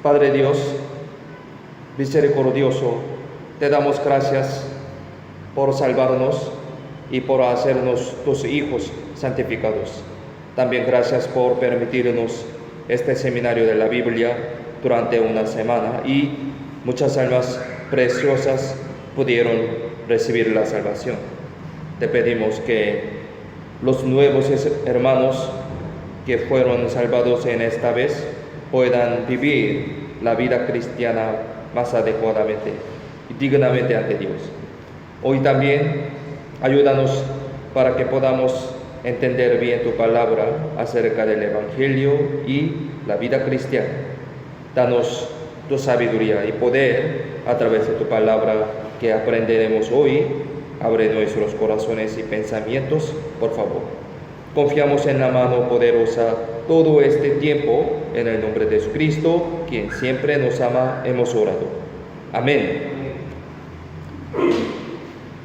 Padre Dios, misericordioso, te damos gracias por salvarnos y por hacernos tus hijos santificados. También gracias por permitirnos este seminario de la Biblia durante una semana y muchas almas preciosas pudieron recibir la salvación. Te pedimos que los nuevos hermanos que fueron salvados en esta vez puedan vivir la vida cristiana más adecuadamente y dignamente ante Dios. Hoy también ayúdanos para que podamos entender bien tu palabra acerca del Evangelio y la vida cristiana. Danos tu sabiduría y poder a través de tu palabra que aprenderemos hoy. Abre nuestros corazones y pensamientos, por favor. Confiamos en la mano poderosa todo este tiempo, en el nombre de Jesucristo, quien siempre nos ama, hemos orado. Amén.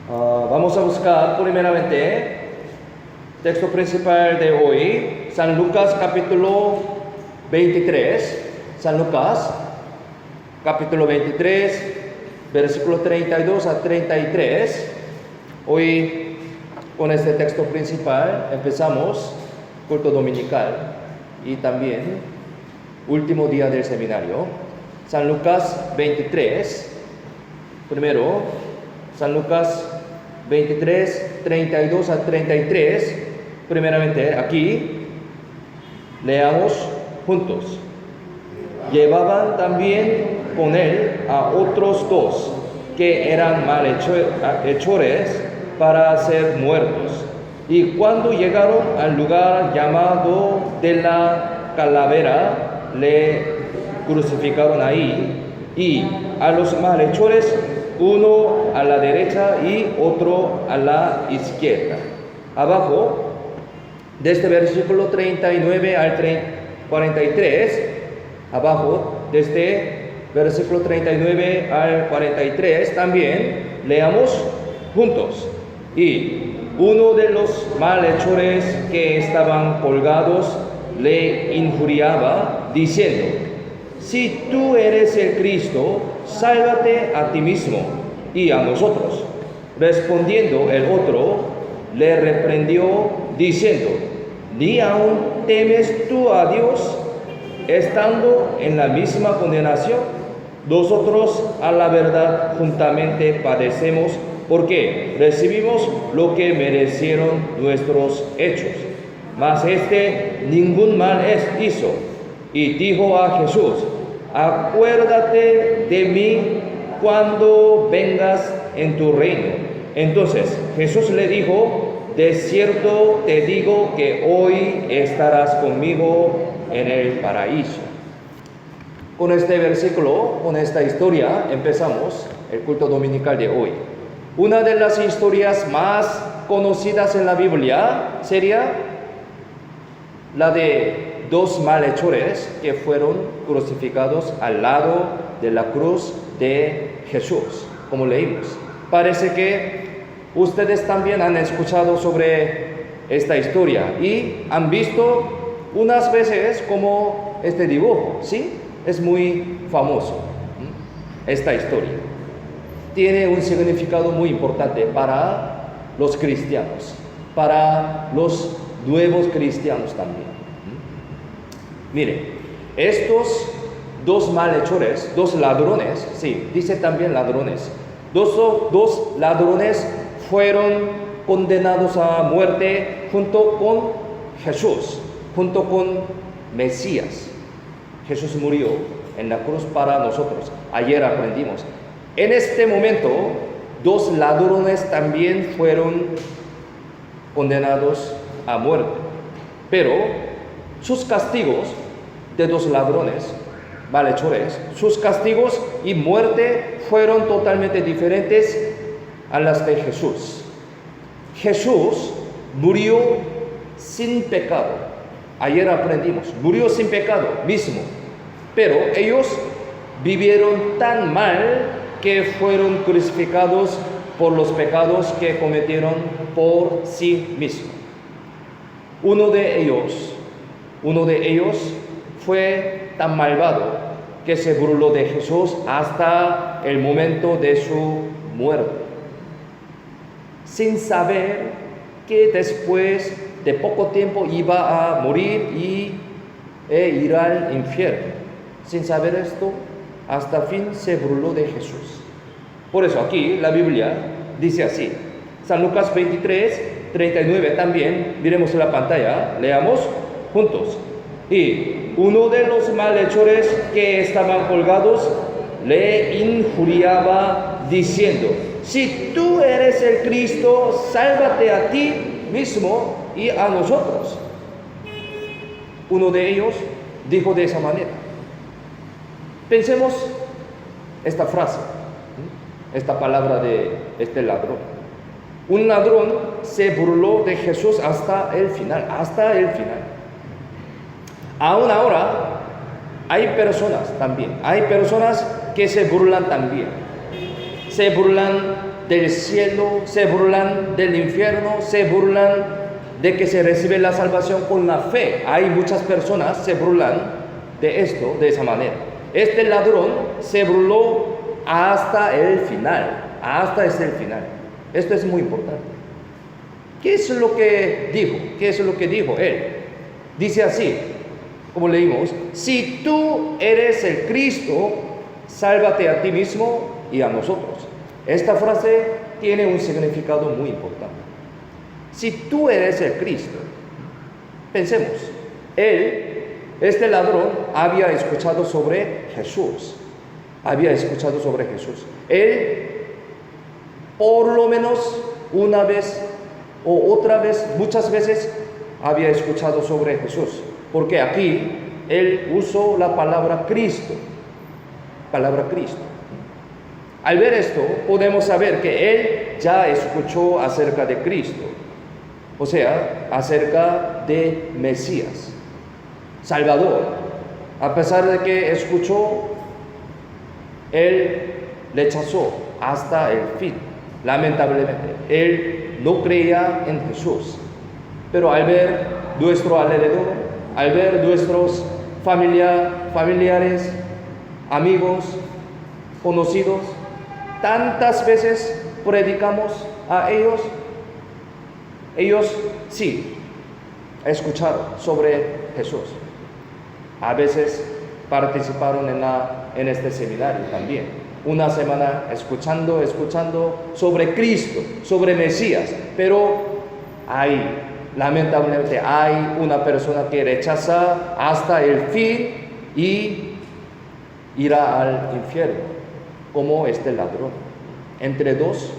Vamos a buscar primeramente texto principal de hoy, San Lucas capítulo 23. San Lucas capítulo 23, versículo 32 a 33. Hoy con este texto principal empezamos culto dominical y también último día del seminario. San Lucas 23, primero, San Lucas 23, 32 a 33, primeramente aquí, leamos juntos. Llevaban también con él a otros dos que eran malhechores para ser muertos. Y cuando llegaron al lugar llamado de la calavera, le crucificaron ahí, y a los malhechores, uno a la derecha y otro a la izquierda. Abajo, de este versículo 39 al 43, abajo, desde versículo 39 al 43, también leamos juntos. Y uno de los malhechores que estaban colgados le injuriaba, diciendo: si tú eres el Cristo, sálvate a ti mismo y a nosotros. Respondiendo el otro, le reprendió, diciendo: ¿ni aún temes tú a Dios, estando en la misma condenación? Nosotros a la verdad juntamente padecemos, porque recibimos lo que merecieron nuestros hechos. Mas ningún mal hizo. Y dijo a Jesús: acuérdate de mí cuando vengas en tu reino. Entonces Jesús le dijo: de cierto te digo que hoy estarás conmigo en el paraíso. Con este versículo, con esta historia, empezamos el culto dominical de hoy. Una de las historias más conocidas en la Biblia sería la de dos malhechores que fueron crucificados al lado de la cruz de Jesús, como leímos. Parece que ustedes también han escuchado sobre esta historia y han visto unas veces como este dibujo, ¿sí? Es muy famoso esta historia. Tiene un significado muy importante para los cristianos, para los nuevos cristianos también. Mire, estos dos malhechores, dos ladrones, sí, dice también ladrones, dos ladrones fueron condenados a muerte junto con Jesús, junto con Mesías. Jesús murió en la cruz para nosotros. Ayer aprendimos. En este momento, dos ladrones también fueron condenados a muerte. Pero sus castigos de dos ladrones, malhechores, sus castigos y muerte fueron totalmente diferentes a las de Jesús. Jesús murió sin pecado. Ayer aprendimos, murió sin pecado mismo. Pero ellos vivieron tan mal que fueron crucificados por los pecados que cometieron por sí mismos. Uno de ellos fue tan malvado que se burló de Jesús hasta el momento de su muerte, sin saber que después de poco tiempo iba a morir e ir al infierno. Sin saber esto, hasta fin se burló de Jesús. Por eso aquí la Biblia dice así, San Lucas 23, 39 también, miremos en la pantalla, leamos juntos. Y uno de los malhechores que estaban colgados le injuriaba diciendo: si tú eres el Cristo, sálvate a ti mismo y a nosotros. Uno de ellos dijo de esa manera. Pensemos esta frase, esta palabra de este ladrón. Un ladrón se burló de Jesús hasta el final, Aún ahora hay personas que se burlan también. Se burlan del cielo, se burlan del infierno, se burlan de que se recibe la salvación con la fe. Hay muchas personas que se burlan de esto, de esa manera. Este ladrón se burló hasta el final. Esto es muy importante. ¿Qué es lo que dijo él? Dice así, como leímos: si tú eres el Cristo, sálvate a ti mismo y a nosotros. Esta frase tiene un significado muy importante. Si tú eres el Cristo, pensemos, este ladrón había escuchado sobre Jesús. Él, por lo menos una vez o otra vez, muchas veces, había escuchado sobre Jesús. Porque aquí él usó la palabra Cristo. Al ver esto, podemos saber que él ya escuchó acerca de Cristo. O sea, acerca de Mesías, Salvador. A pesar de que escuchó, él rechazó hasta el fin. Lamentablemente, él no creía en Jesús. Pero al ver nuestro alrededor, al ver nuestros familiares, amigos, conocidos, tantas veces predicamos a ellos sí escucharon sobre Jesús. A veces participaron en este seminario también. Una semana escuchando sobre Cristo, sobre Mesías, pero lamentablemente hay una persona que rechaza hasta el fin y irá al infierno, como este ladrón. Entre dos,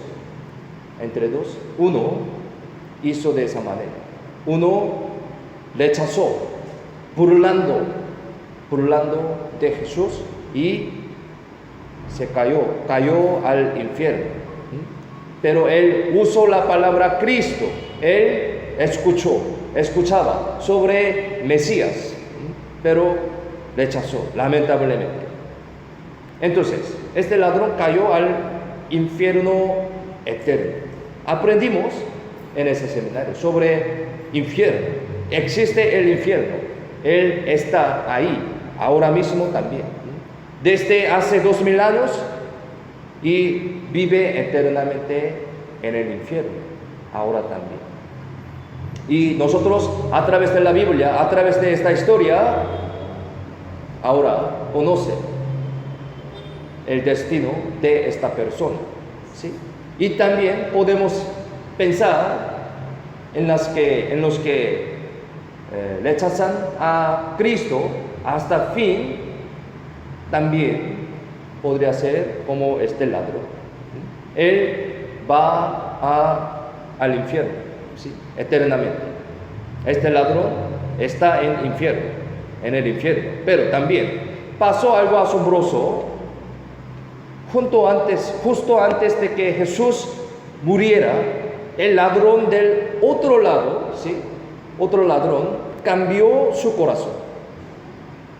uno hizo de esa manera. Uno rechazó, burlando de Jesús, y se cayó al infierno. Pero él usó la palabra Cristo. Él escuchaba sobre Mesías, pero rechazó, lamentablemente. Entonces, este ladrón cayó al infierno eterno. Aprendimos en ese seminario sobre infierno. Existe el infierno. Él está ahí, ahora mismo también. Desde hace 2000 años, y vive eternamente en el infierno, ahora también. Y nosotros, a través de la Biblia, a través de esta historia, ahora conoce el destino de esta persona, ¿sí? Y también podemos pensar en los que rechazan a Cristo hasta fin. También podría ser como este ladrón. Él va al infierno, ¿sí? Eternamente. Este ladrón está en el infierno. Pero también pasó algo asombroso justo antes de que Jesús muriera. El ladrón del otro lado, ¿sí? Otro ladrón, cambió su corazón.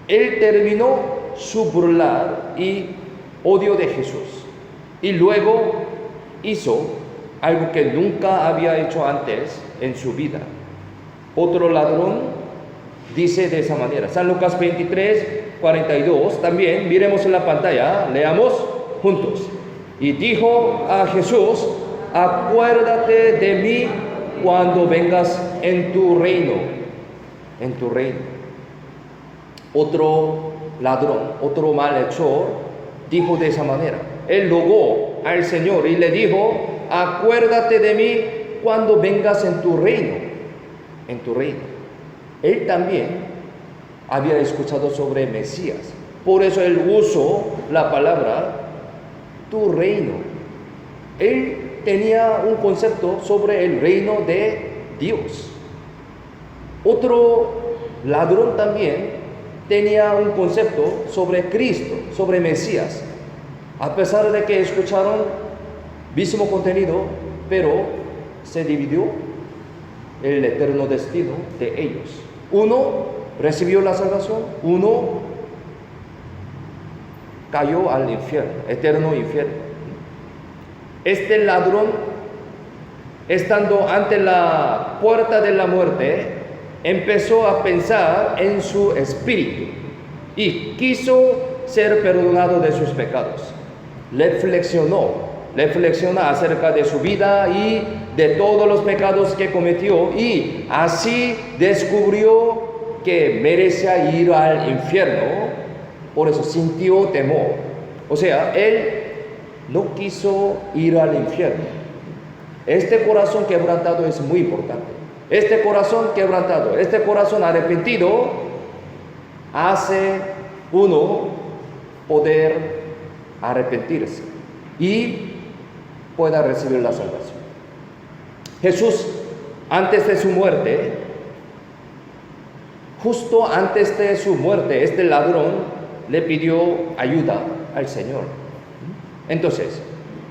Él terminó su burlar y odio de Jesús, y luego hizo algo que nunca había hecho antes en su vida. Otro ladrón dice de esa manera, San Lucas 23, 42, también miremos en la pantalla, leamos juntos. Y dijo a Jesús: acuérdate de mí cuando vengas en tu reino. En tu reino. Otro ladrón, otro malhechor, dijo de esa manera. Él rogó al Señor y le dijo: acuérdate de mí cuando vengas en tu reino. En tu reino. Él también había escuchado sobre Mesías. Por eso él usó la palabra tu reino. Él tenía un concepto sobre el reino de Dios. Otro ladrón también tenía un concepto sobre Cristo, sobre Mesías. A pesar de que escucharon mismo contenido, pero se dividió el eterno destino de ellos. Uno recibió la salvación, uno cayó al infierno, eterno infierno. Este ladrón, estando ante la puerta de la muerte, empezó a pensar en su espíritu y quiso ser perdonado de sus pecados. Reflexiona acerca de su vida y de todos los pecados que cometió, y así descubrió que merecía ir al infierno. Por eso sintió temor. O sea, él no quiso ir al infierno. Este corazón quebrantado es muy importante. Este corazón quebrantado, este corazón arrepentido, hace uno poder arrepentirse y pueda recibir la salvación. Jesús, antes de su muerte, justo antes de su muerte, este ladrón le pidió ayuda al Señor. Entonces,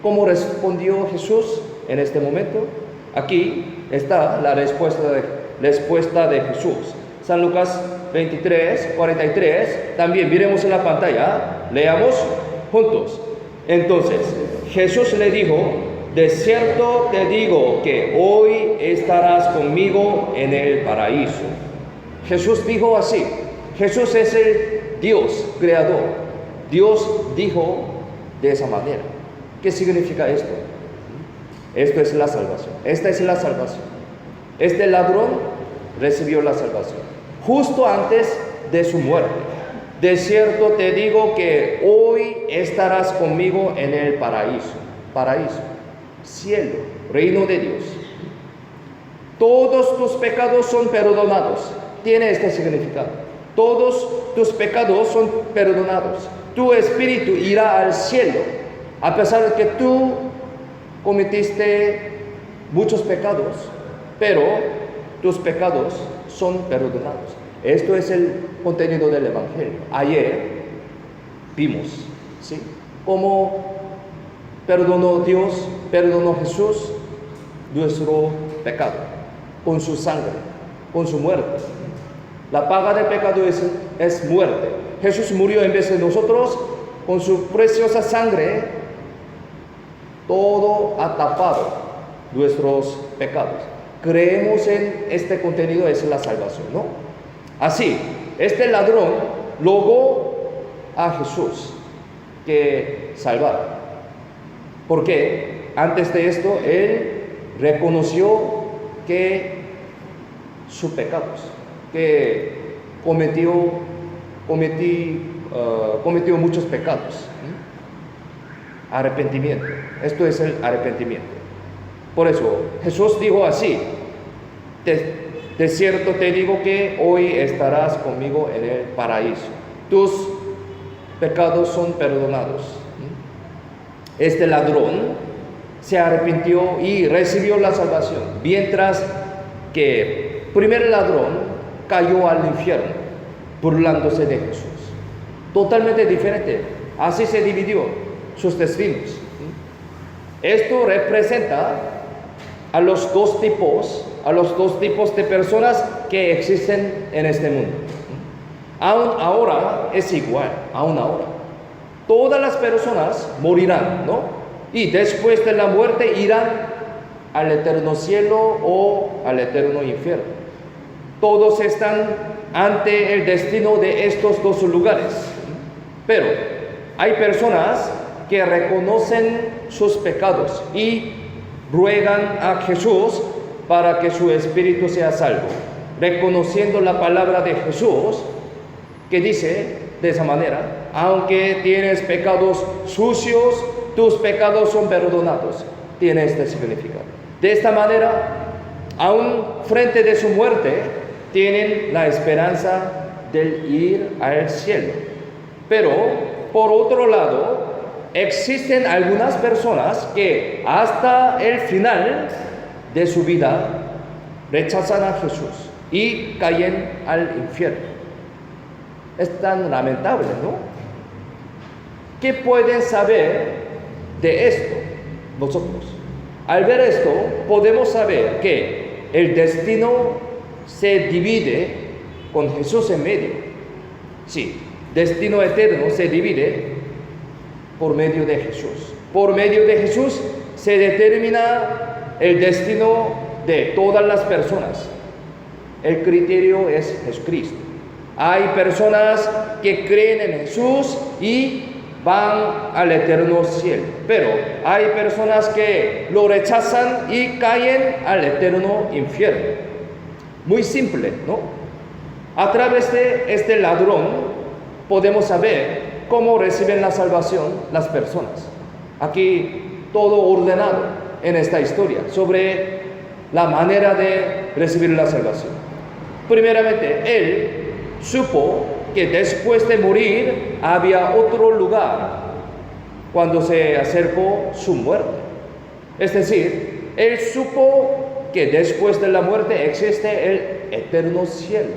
¿cómo respondió Jesús en este momento? Aquí está la respuesta de Jesús. San Lucas 23, 43, también miremos en la pantalla, leamos juntos. Entonces, Jesús le dijo: de cierto te digo que hoy estarás conmigo en el paraíso. Jesús dijo así. Jesús es el Dios creador. Dios dijo de esa manera. ¿Qué significa esto? Esto es la salvación. Esta es la salvación. Este ladrón recibió la salvación justo antes de su muerte. De cierto te digo que hoy estarás conmigo en el paraíso. Paraíso, cielo, reino de Dios. Todos tus pecados son perdonados. Tiene este significado. Todos tus pecados son perdonados. Tu espíritu irá al cielo, a pesar de que tú cometiste muchos pecados, pero tus pecados son perdonados. Esto es el contenido del Evangelio. Ayer vimos, ¿sí?, cómo perdonó Dios, perdonó Jesús nuestro pecado con su sangre, con su muerte. La paga del pecado es muerte. Jesús murió en vez de nosotros con su preciosa sangre. Todo ha tapado nuestros pecados. Creemos en este contenido, es la salvación, ¿no? Así, este ladrón rogó a Jesús que salvara. Porque antes de esto, él reconoció que sus pecados, que cometió muchos pecados. Arrepentimiento. Esto es el arrepentimiento. Por eso Jesús dijo así: de cierto te digo que hoy estarás conmigo en el paraíso. Tus pecados son perdonados. Este ladrón se arrepintió y recibió la salvación, mientras que el primer ladrón cayó al infierno burlándose de Jesús. Totalmente diferente. Así se dividió sus destinos. Esto representa a los dos tipos de personas que existen en este mundo. Aún ahora es igual, aún ahora. Todas las personas morirán, ¿no? Y después de la muerte irán al eterno cielo o al eterno infierno. Todos están ante el destino de estos dos lugares. Pero hay personas que reconocen sus pecados y ruegan a Jesús para que su espíritu sea salvo, reconociendo la palabra de Jesús que dice de esa manera: aunque tienes pecados sucios, tus pecados son perdonados. Tiene este significado. De esta manera, aún frente de su muerte, tienen la esperanza de ir al cielo. Pero, por otro lado, existen algunas personas que hasta el final de su vida rechazan a Jesús y caen al infierno. Es tan lamentable, ¿no? ¿Qué pueden saber de esto nosotros? Al ver esto, podemos saber que el destino se divide con Jesús en medio. Sí, destino eterno se divide por medio de Jesús. Por medio de Jesús se determina el destino de todas las personas. El criterio es Jesucristo. Hay personas que creen en Jesús y van al eterno cielo, pero hay personas que lo rechazan y caen al eterno infierno. Muy simple, ¿no? A través de este ladrón podemos saber cómo reciben la salvación las personas. Aquí todo ordenado en esta historia sobre la manera de recibir la salvación. Primeramente, él supo que después de morir había otro lugar cuando se acercó su muerte. Es decir, él supo que después de la muerte existe el eterno cielo.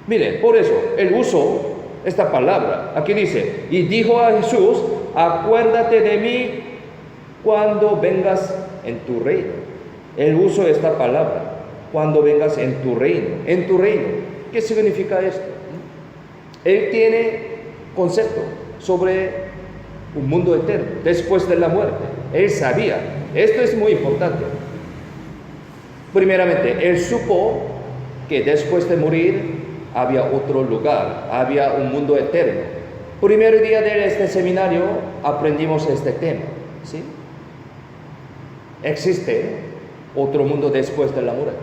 Mire, por eso él usó esta palabra. Aquí dice: y dijo a Jesús: acuérdate de mí cuando vengas en tu reino. Él usó esta palabra: cuando vengas en tu reino. En tu reino. ¿Qué significa esto? Él tiene concepto sobre un mundo eterno después de la muerte. Él sabía. Esto es muy importante. Primeramente, él supo que después de morir había otro lugar, había un mundo eterno. Primer día de este seminario aprendimos este tema, ¿sí? Existe otro mundo después de la muerte.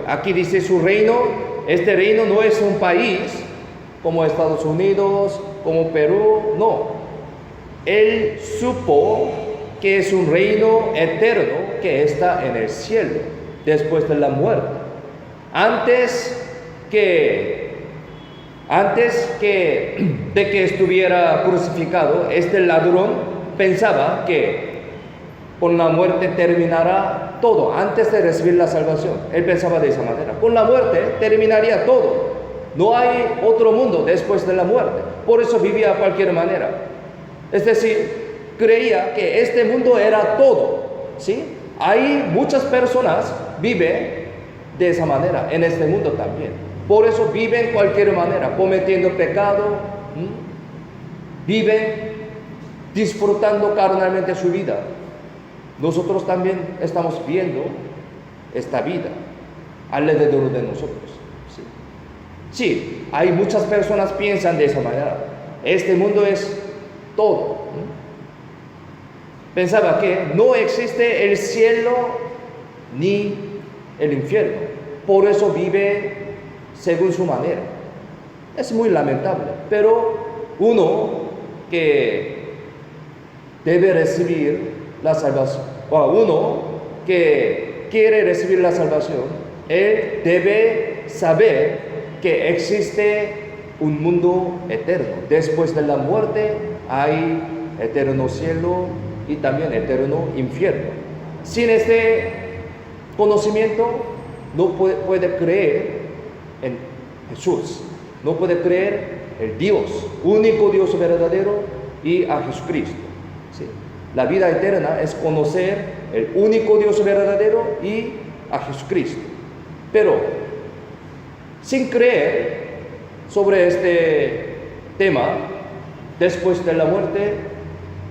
Aquí dice su reino. Este reino no es un país como Estados Unidos, como Perú, no. Él supo que es un reino eterno que está en el cielo después de la muerte. Antes de que estuviera crucificado, este ladrón pensaba que con la muerte terminará todo. Antes de recibir la salvación, él pensaba de esa manera: con la muerte terminaría todo. No hay otro mundo después de la muerte. Por eso vivía de cualquier manera. Es decir, creía que este mundo era todo, ¿sí? Hay muchas personas viven de esa manera en este mundo también. Por eso viven de cualquier manera, cometiendo pecado, viven disfrutando carnalmente su vida. Nosotros también estamos viendo esta vida alrededor de nosotros. Sí, hay muchas personas que piensan de esa manera. Este mundo es todo. Pensaba que no existe el cielo ni el infierno. Por eso vive según su manera. Es muy lamentable. Pero uno que debe recibir la salvación, o uno que quiere recibir la salvación, él debe saber que existe un mundo eterno. Después de la muerte hay eterno cielo y también eterno infierno. Sin este conocimiento no puede creer en Jesús, no puede creer en Dios, único Dios verdadero, y a Jesucristo. ¿Sí? La vida eterna es conocer el único Dios verdadero y a Jesucristo. Pero sin creer sobre este tema, después de la muerte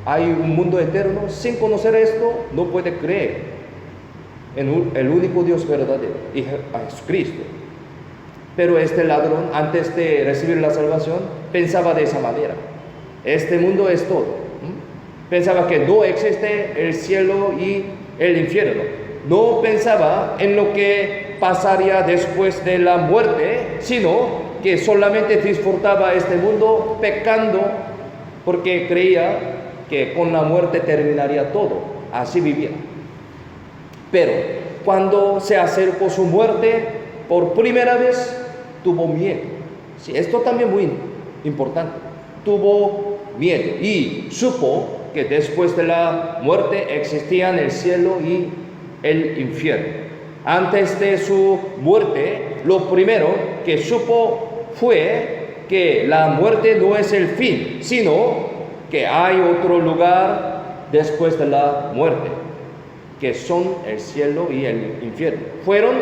hay un mundo eterno. Sin conocer esto, no puede creer en el único Dios verdadero y a Jesucristo. Pero este ladrón, antes de recibir la salvación, pensaba de esa manera. Este mundo es todo. Pensaba que no existe el cielo y el infierno. No pensaba en lo que pasaría después de la muerte, sino que solamente disfrutaba este mundo pecando porque creía que con la muerte terminaría todo. Así vivía. Pero cuando se acercó su muerte, por primera vez tuvo miedo. Sí, esto también muy importante. Tuvo miedo y supo que después de la muerte existían el cielo y el infierno. Antes de su muerte, lo primero que supo fue que la muerte no es el fin, sino que hay otro lugar después de la muerte, que son el cielo y el infierno. Fueron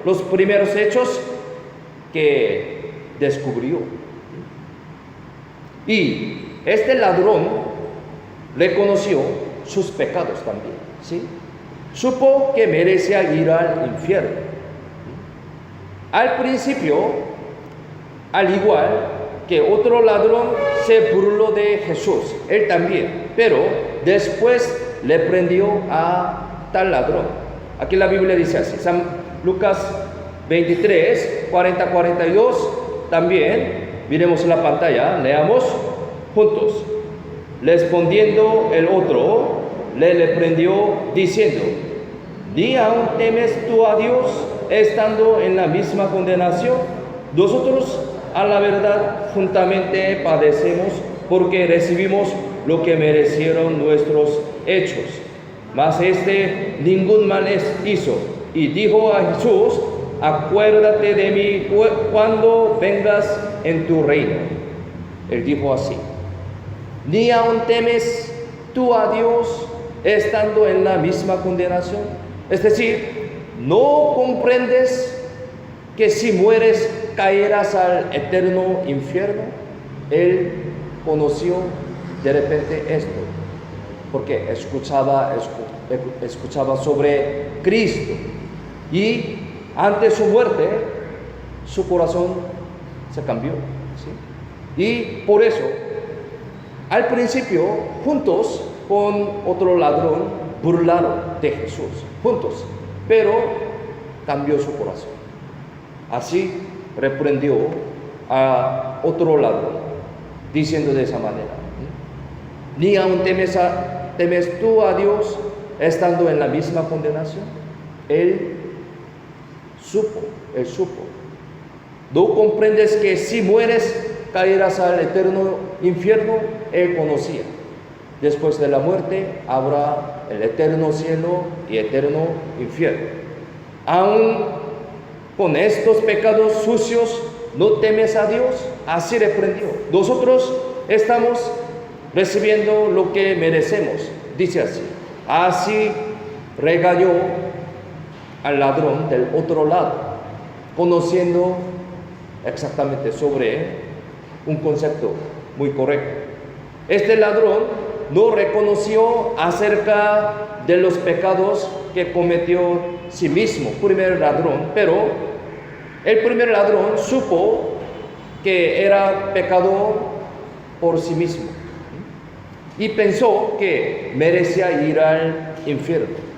los primeros hechos que descubrió. Y este ladrón reconoció sus pecados también, ¿sí? Supo que merecía ir al infierno. Al principio, al igual que otro ladrón, se burló de Jesús, él también, pero después le prendió a tal ladrón. Aquí la Biblia dice así, San Lucas 23, 40-42, también, miremos la pantalla, leamos juntos. Respondiendo el otro, le reprendió diciendo: ¿ni aún temes tú a Dios, estando en la misma condenación? Nosotros, a la verdad, juntamente padecemos, porque recibimos lo que merecieron nuestros hechos. Mas este ningún mal hizo. Y dijo a Jesús: acuérdate de mí cuando vengas en tu reino. Él dijo así: ¿ni aún temes tú a Dios, estando en la misma condenación? Es decir, ¿no comprendes que si mueres caerás al eterno infierno? Él conoció de repente esto, porque escuchaba sobre Cristo, y ante su muerte su corazón se cambió, ¿sí? Y por eso al principio, juntos con otro ladrón, burlaron de Jesús, juntos, pero cambió su corazón. Así reprendió a otro ladrón, diciendo de esa manera: ¿ni aún temes tú a Dios, estando en la misma condenación? Él supo. ¿No comprendes que si mueres caerás al eterno infierno? Él conocía. Después de la muerte habrá el eterno cielo y eterno infierno. Aún con estos pecados sucios, ¿no temes a Dios? Así reprendió. Nosotros estamos recibiendo lo que merecemos, dice así. Así regañó al ladrón del otro lado, conociendo exactamente sobre un concepto muy correcto. Este ladrón no reconoció acerca de los pecados que cometió sí mismo, primer ladrón, pero el primer ladrón supo que era pecador por sí mismo y pensó que merecía ir al infierno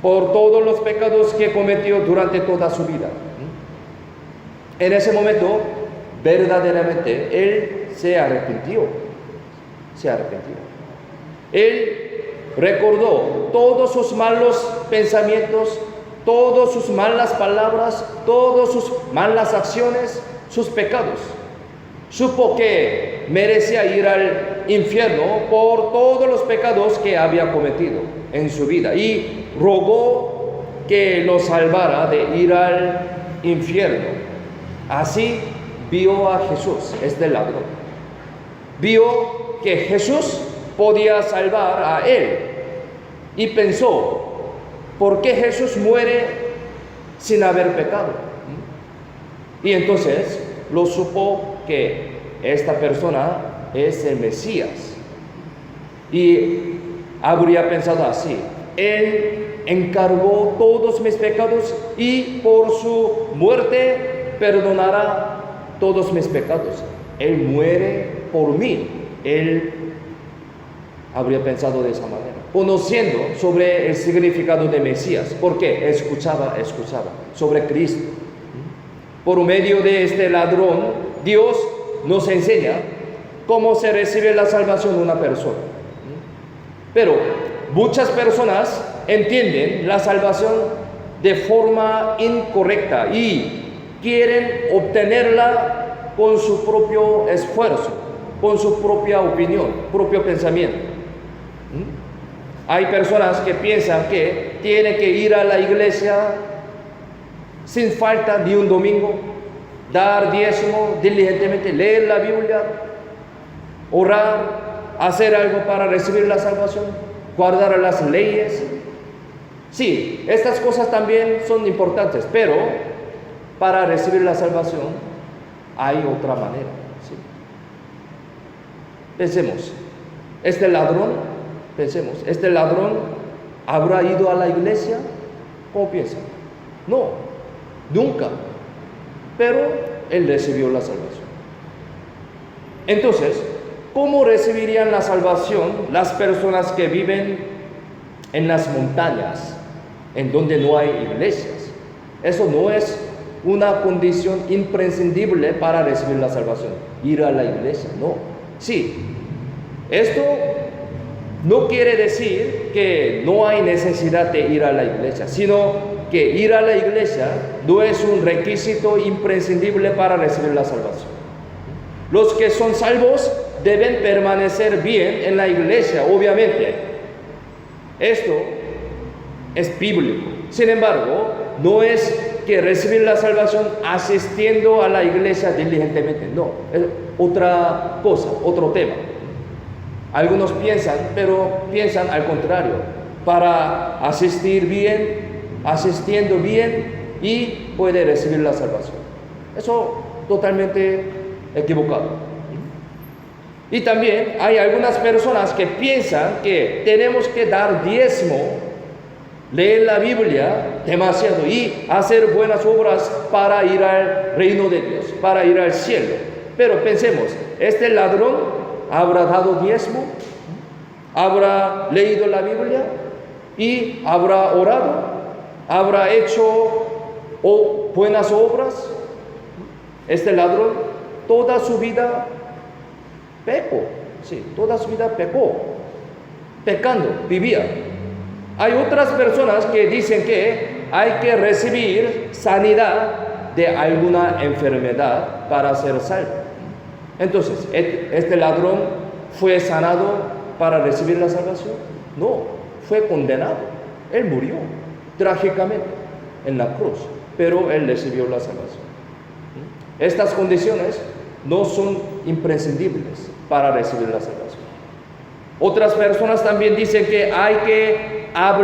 por todos los pecados que cometió durante toda su vida. En ese momento, verdaderamente, él se arrepintió. Él recordó todos sus malos pensamientos, todas sus malas palabras, todas sus malas acciones, sus pecados. Supo que merecía ir al infierno por todos los pecados que había cometido en su vida y rogó que lo salvara de ir al infierno. Así vio a Jesús, este ladrón. Vio que Jesús podía salvar a él y pensó: ¿por qué Jesús muere sin haber pecado? Y entonces lo supo que esta persona es el Mesías, y habría pensado así: Él encargó todos mis pecados y por su muerte perdonará todos mis pecados. Él muere por mí. Él habría pensado de esa manera, conociendo sobre el significado de Mesías, porque escuchaba sobre Cristo. Por medio de este ladrón, Dios nos enseña cómo se recibe la salvación de una persona. Pero muchas personas entienden la salvación de forma incorrecta y quieren obtenerla con su propio esfuerzo, con su propia opinión, propio pensamiento. Hay personas que piensan que tienen que ir a la iglesia sin falta ni un domingo, dar diezmo diligentemente, leer la Biblia, orar, hacer algo para recibir la salvación, guardar las leyes. Sí, estas cosas también son importantes, pero para recibir la salvación hay otra manera. ¿Sí? Pensemos, este ladrón habrá ido a la iglesia. ¿Cómo piensan? No, nunca. Pero él recibió la salvación. Entonces, ¿cómo recibirían la salvación las personas que viven en las montañas, en donde no hay iglesias? Eso no es una condición imprescindible para recibir la salvación, ir a la iglesia, no. Sí, esto no quiere decir que no hay necesidad de ir a la iglesia, sino que ir a la iglesia no es un requisito imprescindible para recibir la salvación. Los que son salvos deben permanecer bien en la iglesia, obviamente. Esto es bíblico. Sin embargo, no es que recibir la salvación asistiendo a la iglesia diligentemente. No, es otra cosa, otro tema. Algunos piensan al contrario, para asistiendo bien y puede recibir la salvación. Eso totalmente equivocado. Y también hay algunas personas que piensan que tenemos que dar diezmo, leer la Biblia demasiado y hacer buenas obras para ir al reino de Dios, para ir al cielo. Pero pensemos, este ladrón habrá dado diezmo, habrá leído la Biblia y habrá orado, habrá hecho buenas obras. Este ladrón toda su vida pecó, pecando, vivía. Hay otras personas que dicen que hay que recibir sanidad de alguna enfermedad para ser salvo. Entonces, ¿este ladrón fue sanado para recibir la salvación? No, fue condenado. Él murió trágicamente en la cruz, pero él recibió la salvación. Estas condiciones no son imprescindibles para recibir la salvación. Otras personas también dicen que hay que hay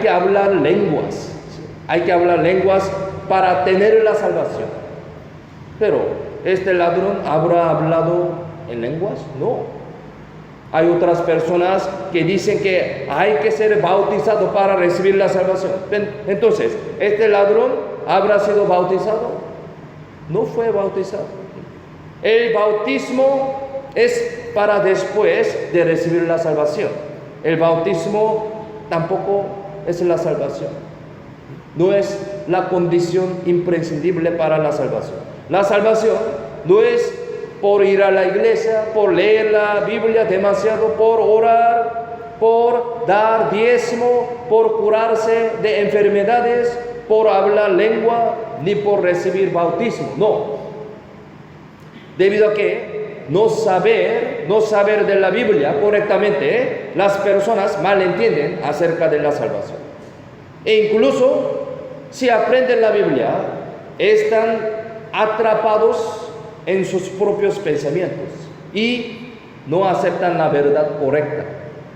que hablar lenguas. Hay que hablar lenguas para tener la salvación. Pero, ¿este ladrón habrá hablado en lenguas? No. Hay otras personas que dicen que hay que ser bautizado para recibir la salvación. Entonces, ¿este ladrón habrá sido bautizado? No fue bautizado. El bautismo es para después de recibir la salvación. El bautismo tampoco es la salvación. No es la condición imprescindible para la salvación. La salvación no es por ir a la iglesia, por leer la Biblia demasiado, por orar, por dar diezmo, por curarse de enfermedades, por hablar lengua, ni por recibir bautismo. No. Debido a que no saber de la Biblia correctamente, las personas malentienden acerca de la salvación. E incluso si aprenden la Biblia, están atrapados en sus propios pensamientos y no aceptan la verdad correcta,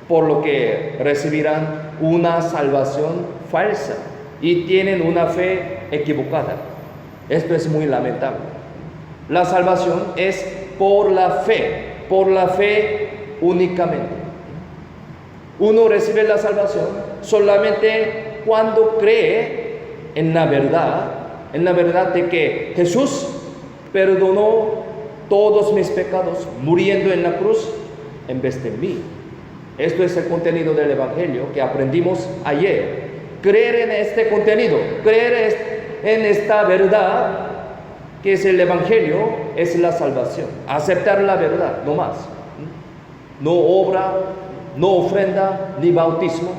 por lo que recibirán una salvación falsa y tienen una fe equivocada. Esto es muy lamentable. La salvación es por la fe únicamente. Uno recibe la salvación solamente cuando cree en la verdad de que Jesús perdonó todos mis pecados muriendo en la cruz en vez de mí. Esto es el contenido del Evangelio que aprendimos ayer. Creer en este contenido, creer en esta verdad que es el Evangelio, es la salvación. Aceptar la verdad, no más. No obra, no ofrenda, ni bautismo.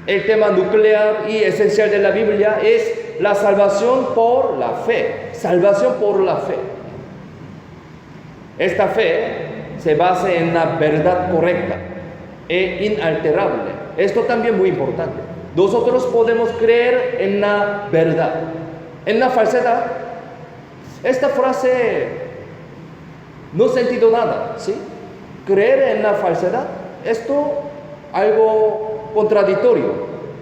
El tema nuclear y esencial de la Biblia es la salvación por la fe. Salvación por la fe. Esta fe se basa en la verdad correcta e inalterable. Esto también es muy importante. Nosotros podemos creer en la verdad. En la falsedad, esta frase no ha sentido nada, ¿sí? Creer en la falsedad, esto algo contradictorio.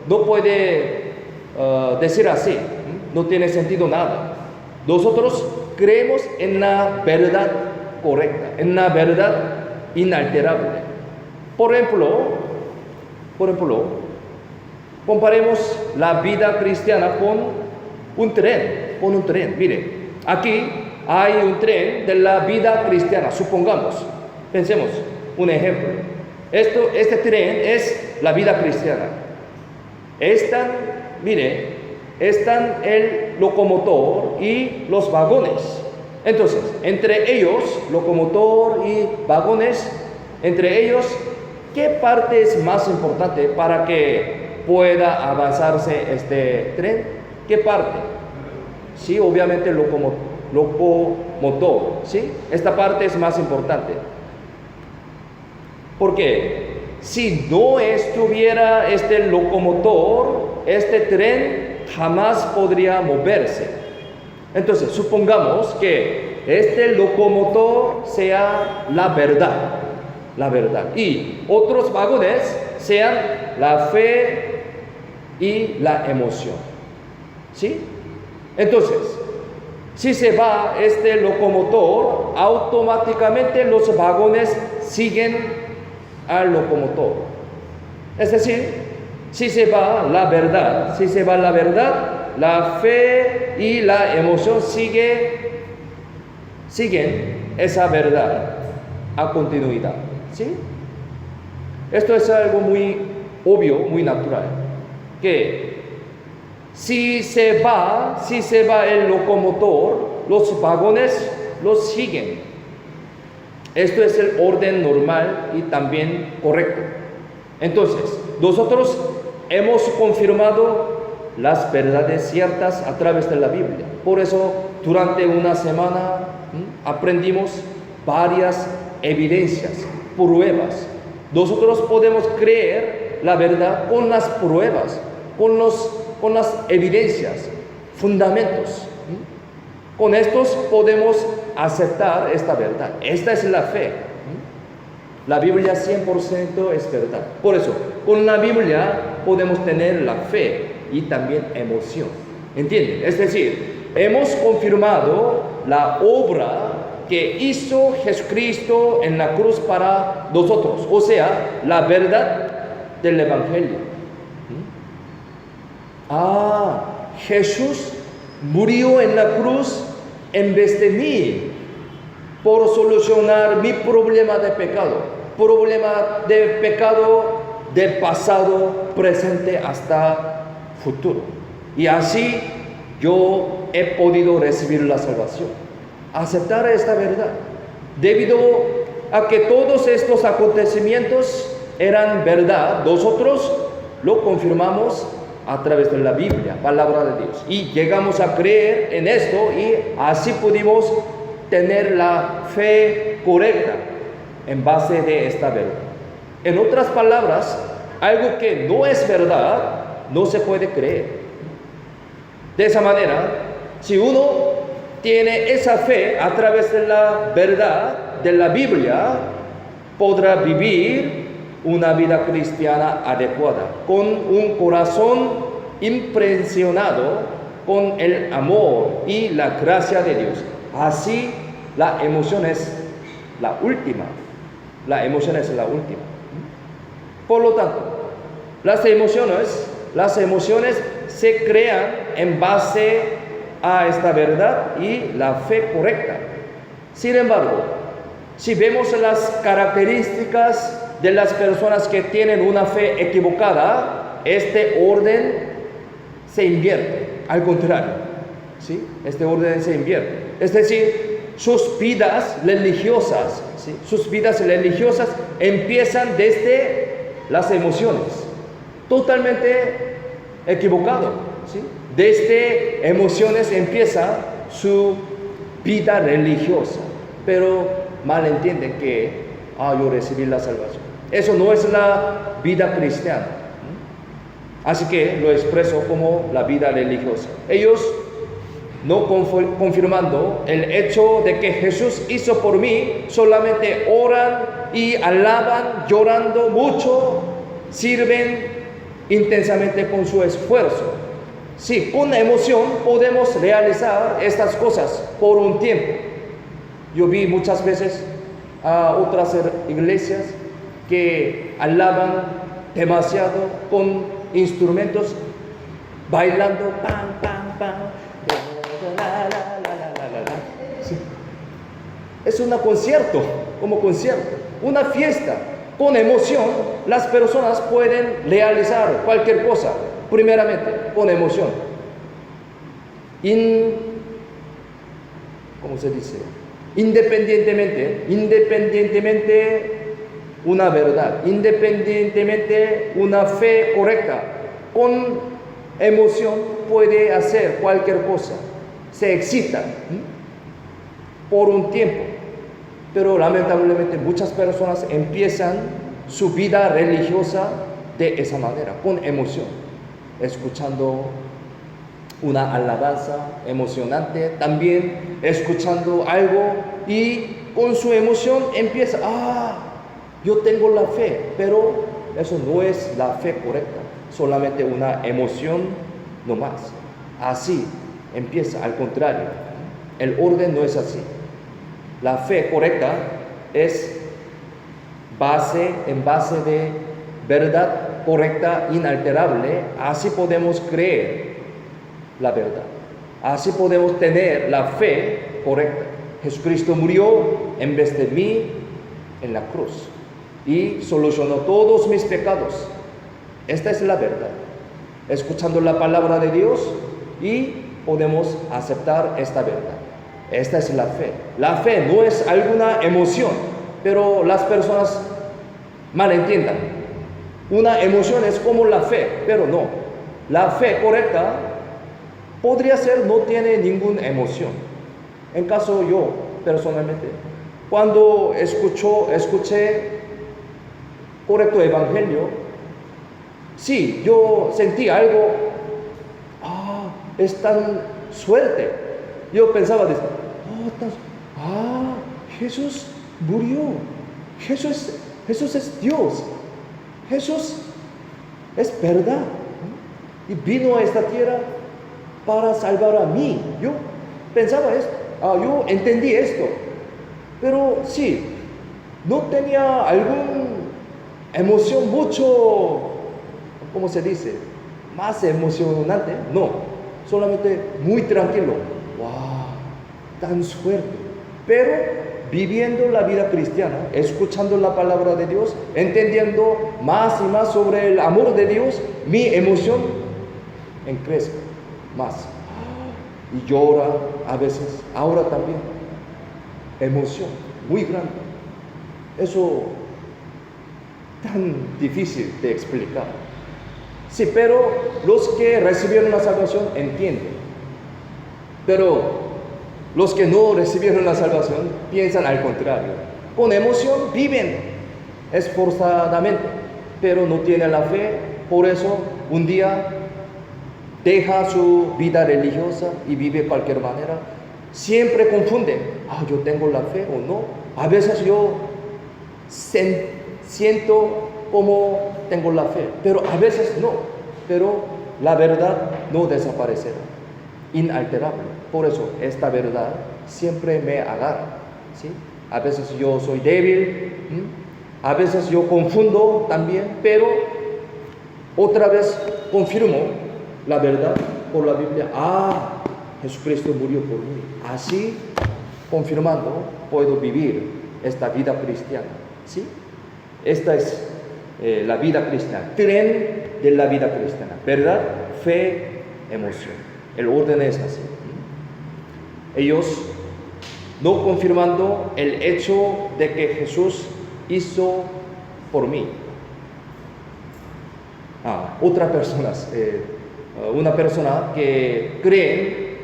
No puede decir así, no tiene sentido nada. Nosotros creemos en la verdad correcta, en la verdad inalterable. Por ejemplo, comparemos la vida cristiana con un tren. Mire, aquí hay un tren de la vida cristiana, supongamos. Pensemos un ejemplo. Este tren es la vida cristiana. Están el locomotor y los vagones. Entonces, entre ellos, locomotor y vagones, entre ellos, ¿qué parte es más importante para que pueda avanzarse este tren? ¿Qué parte? Sí, obviamente el locomotor, ¿sí? Esta parte es más importante. Porque si no estuviera este locomotor, este tren jamás podría moverse. Entonces, supongamos que este locomotor sea la verdad, y otros vagones sean la fe y la emoción, ¿sí? Entonces, si se va este locomotor, automáticamente los vagones siguen al locomotor. Es decir, si se va la verdad, la fe y la emoción siguen esa verdad a continuidad, ¿sí? Esto es algo muy obvio, muy natural, que si se va el locomotor, los vagones los siguen. Esto es el orden normal y también correcto. Entonces, nosotros hemos confirmado las verdades ciertas a través de la Biblia. Por eso, durante una semana aprendimos varias evidencias, pruebas. Nosotros podemos creer la verdad con las pruebas, con las evidencias, fundamentos. Con estos podemos aceptar esta verdad. Esta es la fe. La Biblia 100% es verdad. Por eso, con la Biblia podemos tener la fe y también emoción. ¿Entienden? Es decir, hemos confirmado la obra que hizo Jesucristo en la cruz para nosotros. O sea, la verdad del Evangelio. Jesús murió en la cruz en vez de mí por solucionar mi problema de pecado del pasado, presente hasta futuro. Y así yo he podido recibir la salvación, aceptar esta verdad, debido a que todos estos acontecimientos eran verdad. Nosotros lo confirmamos a través de la Biblia, palabra de Dios, y llegamos a creer en esto, y así pudimos tener la fe correcta en base de esta verdad. En otras palabras, algo que no es verdad no se puede creer. De esa manera, si uno tiene esa fe a través de la verdad de la Biblia, podrá vivir una vida cristiana adecuada, con un corazón impresionado con el amor y la gracia de Dios. Así, la emoción es la última. Por lo tanto, las emociones Las emociones se crean en base a esta verdad y la fe correcta. Sin embargo, si vemos las características de las personas que tienen una fe equivocada, este orden se invierte. Al contrario, ¿sí? Este orden se invierte. Es decir, sus vidas religiosas, ¿sí? Sus vidas religiosas empiezan desde las emociones. Totalmente equivocado, ¿sí? Desde emociones empieza su vida religiosa, pero malentienden que yo recibí la salvación. Eso no es la vida cristiana. Así que lo expreso como la vida religiosa. Ellos no confirmando el hecho de que Jesús hizo por mí, solamente oran y alaban llorando mucho, sirven intensamente con su esfuerzo. Sí, con emoción podemos realizar estas cosas por un tiempo. Yo vi muchas veces a otras iglesias que alaban demasiado con instrumentos, bailando, pam, pam, pam, sí. Es un concierto, como concierto, una fiesta. Con emoción, las personas pueden realizar cualquier cosa, primeramente, con emoción. ¿Cómo se dice? Independientemente una verdad, independientemente una fe correcta, con emoción puede hacer cualquier cosa, se excita por un tiempo, pero lamentablemente muchas personas empiezan su vida religiosa de esa manera, con emoción, escuchando una alabanza emocionante, también escuchando algo y con su emoción empieza, yo tengo la fe, pero eso no es la fe correcta, solamente una emoción nomás. Así empieza, al contrario, el orden no es así. La fe correcta es en base de verdad correcta, inalterable. Así podemos creer la verdad. Así podemos tener la fe correcta. Jesucristo murió en vez de mí en la cruz y solucionó todos mis pecados. Esta es la verdad. Escuchando la palabra de Dios y podemos aceptar esta verdad. Esta es la fe. La fe no es alguna emoción, pero las personas malentiendan. Una emoción es como la fe, pero no. La fe correcta podría ser, no tiene ninguna emoción. En caso yo, personalmente, cuando escuché correcto evangelio, sí, yo sentí algo, es tan suerte. Yo pensaba, Jesús murió, Jesús es Dios, Jesús es verdad, y vino a esta tierra para salvar a mí. Yo pensaba esto, yo entendí esto, pero sí, no tenía alguna emoción mucho, ¿cómo se dice? Más emocionante, no, solamente muy tranquilo. Tan suerte. Pero viviendo la vida cristiana, escuchando la palabra de Dios, entendiendo más y más sobre el amor de Dios, mi emoción crece más. Y llora a veces, ahora también. Emoción muy grande. Eso tan difícil de explicar. Sí, pero los que recibieron la salvación entienden. Pero los que no recibieron la salvación piensan al contrario. Con emoción viven esforzadamente, pero no tienen la fe. Por eso un día deja su vida religiosa y vive de cualquier manera. Siempre confunden, yo tengo la fe o no. A veces yo siento como tengo la fe, pero a veces no. Pero la verdad no desaparecerá, inalterable. Por eso esta verdad siempre me agarra, ¿sí? A veces yo soy débil, a veces yo confundo también, pero otra vez confirmo la verdad por la Biblia. Jesucristo murió por mí. Así, confirmando, puedo vivir esta vida cristiana. ¿Sí? Esta es la vida cristiana, tren de la vida cristiana. Verdad, fe, emoción. El orden es así. Ellos no confirmando el hecho de que Jesús hizo por mí. Otras personas, una persona que creen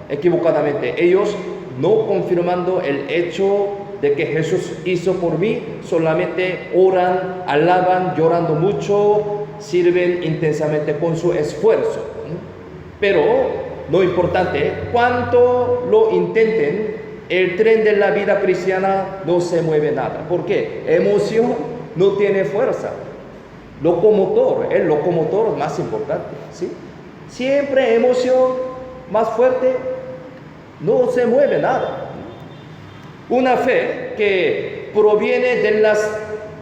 equivocadamente, ellos no confirmando el hecho de que Jesús hizo por mí, solamente oran, alaban, llorando mucho, sirven intensamente con su esfuerzo. Pero lo importante, cuanto lo intenten, el tren de la vida cristiana no se mueve nada. ¿Por qué? Emoción no tiene fuerza. El locomotor más importante, ¿sí? Siempre emoción más fuerte, no se mueve nada. Una fe que proviene de las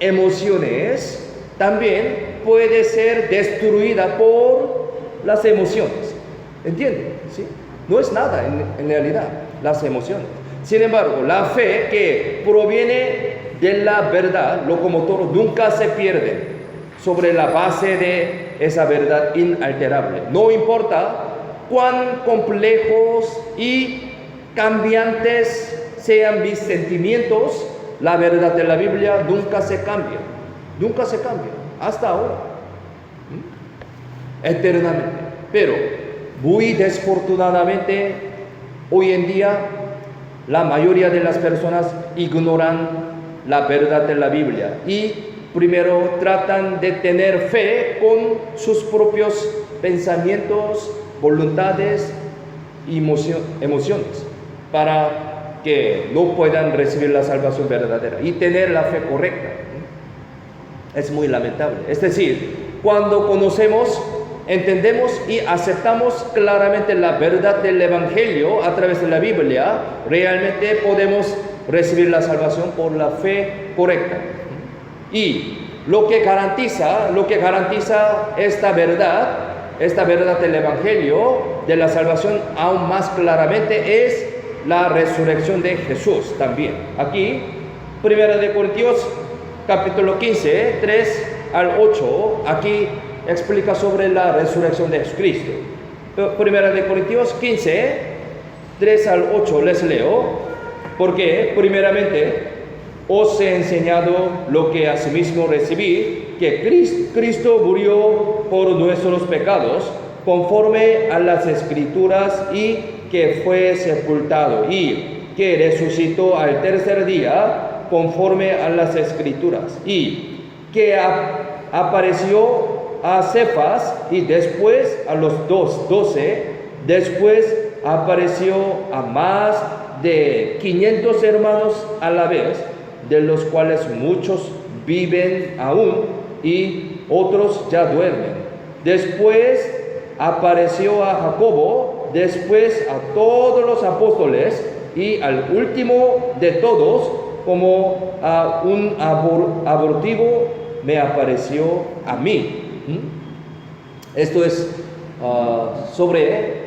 emociones también puede ser destruida por las emociones. ¿Entienden? ¿Sí? No es nada en realidad las emociones. Sin embargo, la fe que proviene de la verdad, locomotor, nunca se pierde sobre la base de esa verdad inalterable. No importa cuán complejos y cambiantes sean mis sentimientos, la verdad de la Biblia nunca se cambia. Nunca se cambia, hasta ahora. Eternamente. Pero, muy desafortunadamente, hoy en día, la mayoría de las personas ignoran la verdad de la Biblia y primero tratan de tener fe con sus propios pensamientos, voluntades y emociones para que no puedan recibir la salvación verdadera y tener la fe correcta. Es muy lamentable. Es decir, cuando conocemos, entendemos y aceptamos claramente la verdad del Evangelio a través de la Biblia, realmente podemos recibir la salvación por la fe correcta. Y lo que garantiza esta verdad del Evangelio, de la salvación aún más claramente, es la resurrección de Jesús también. Aquí, 1 Corintios capítulo 15, 3 al 8, aquí explica sobre la resurrección de Jesucristo. 1 Corintios 15, 3 al 8, les leo. Porque primeramente os he enseñado lo que asimismo recibí, que Cristo murió por nuestros pecados, conforme a las Escrituras, y que fue sepultado, y que resucitó al tercer día, conforme a las Escrituras, y que apareció a Cefas, y después a los 12, después apareció a más de 500 hermanos a la vez, de los cuales muchos viven aún y otros ya duermen. Después apareció a Jacobo, después a todos los apóstoles, y al último de todos, como a un abortivo, me apareció a mí. Esto es sobre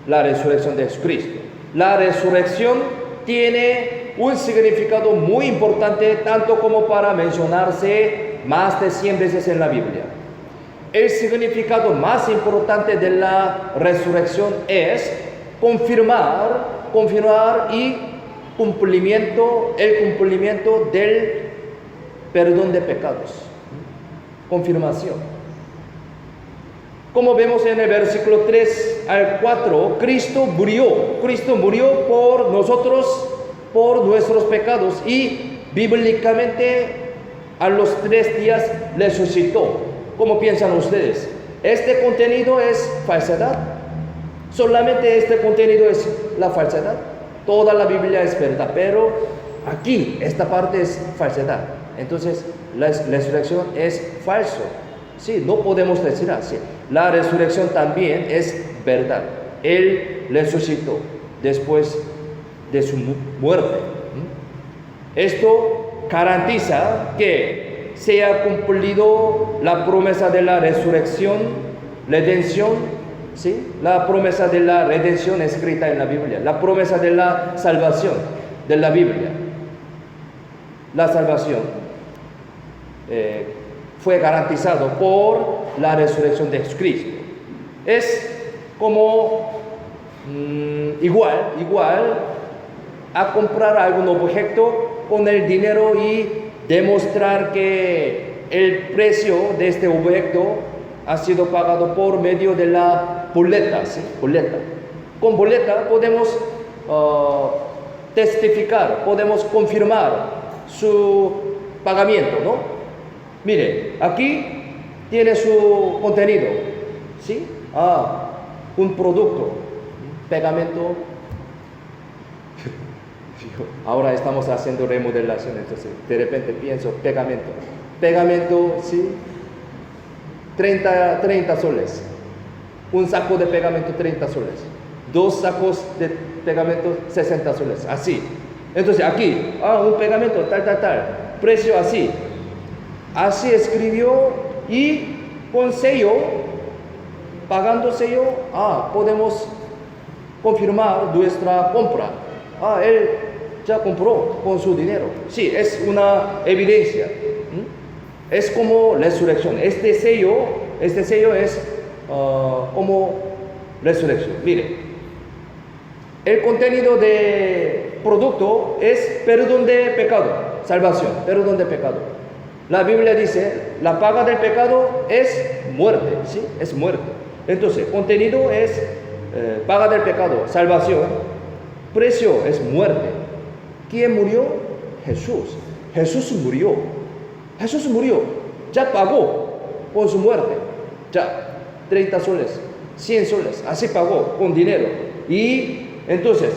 la resurrección de Jesucristo. La resurrección tiene un significado muy importante, tanto como para mencionarse más de 100 veces en la Biblia. El significado más importante de la resurrección es confirmar y el cumplimiento del perdón de pecados. Confirmación. Como vemos en el versículo 3 al 4, Cristo murió por nosotros, por nuestros pecados, y bíblicamente a los 3 días resucitó. ¿Cómo piensan ustedes? ¿Este contenido es falsedad? ¿Solamente este contenido es la falsedad? Toda la Biblia es verdad, pero aquí esta parte es falsedad. Entonces la resurrección es falso. Sí, no podemos decir así. La resurrección también es verdad. Él resucitó después de su muerte. Esto garantiza que sea cumplido la promesa de la resurrección redención, ¿sí? La promesa de la redención escrita en la Biblia, la promesa de la salvación de la Biblia. La salvación fue garantizado por la resurrección de Jesucristo. Es como igual a comprar algún objeto con el dinero y demostrar que el precio de este objeto ha sido pagado por medio de la boleta, ¿sí? Boleta. Con boleta podemos testificar, podemos confirmar su pagamiento, ¿no? Mire, aquí tiene su contenido, ¿sí? Un producto, pegamento. Ahora estamos haciendo remodelación, entonces de repente pienso pegamento, ¿sí? 30 soles, un saco de pegamento 30 soles, 2 sacos de pegamento 60 soles, así. Entonces aquí, un pegamento tal, precio así escribió, y con sello, pagando sello, podemos confirmar nuestra compra. Él ya compró con su dinero. Sí, es una evidencia. Es como resurrección. Este sello es como resurrección. Mire, el contenido de producto es perdón de pecado, salvación, perdón de pecado. La Biblia dice, la paga del pecado es muerte, ¿sí? Es muerte. Entonces, contenido es paga del pecado, salvación. Precio es muerte. ¿Quién murió? Jesús. Jesús murió. Ya pagó con su muerte. Ya, 30 soles, 100 soles, así pagó con dinero. Y entonces,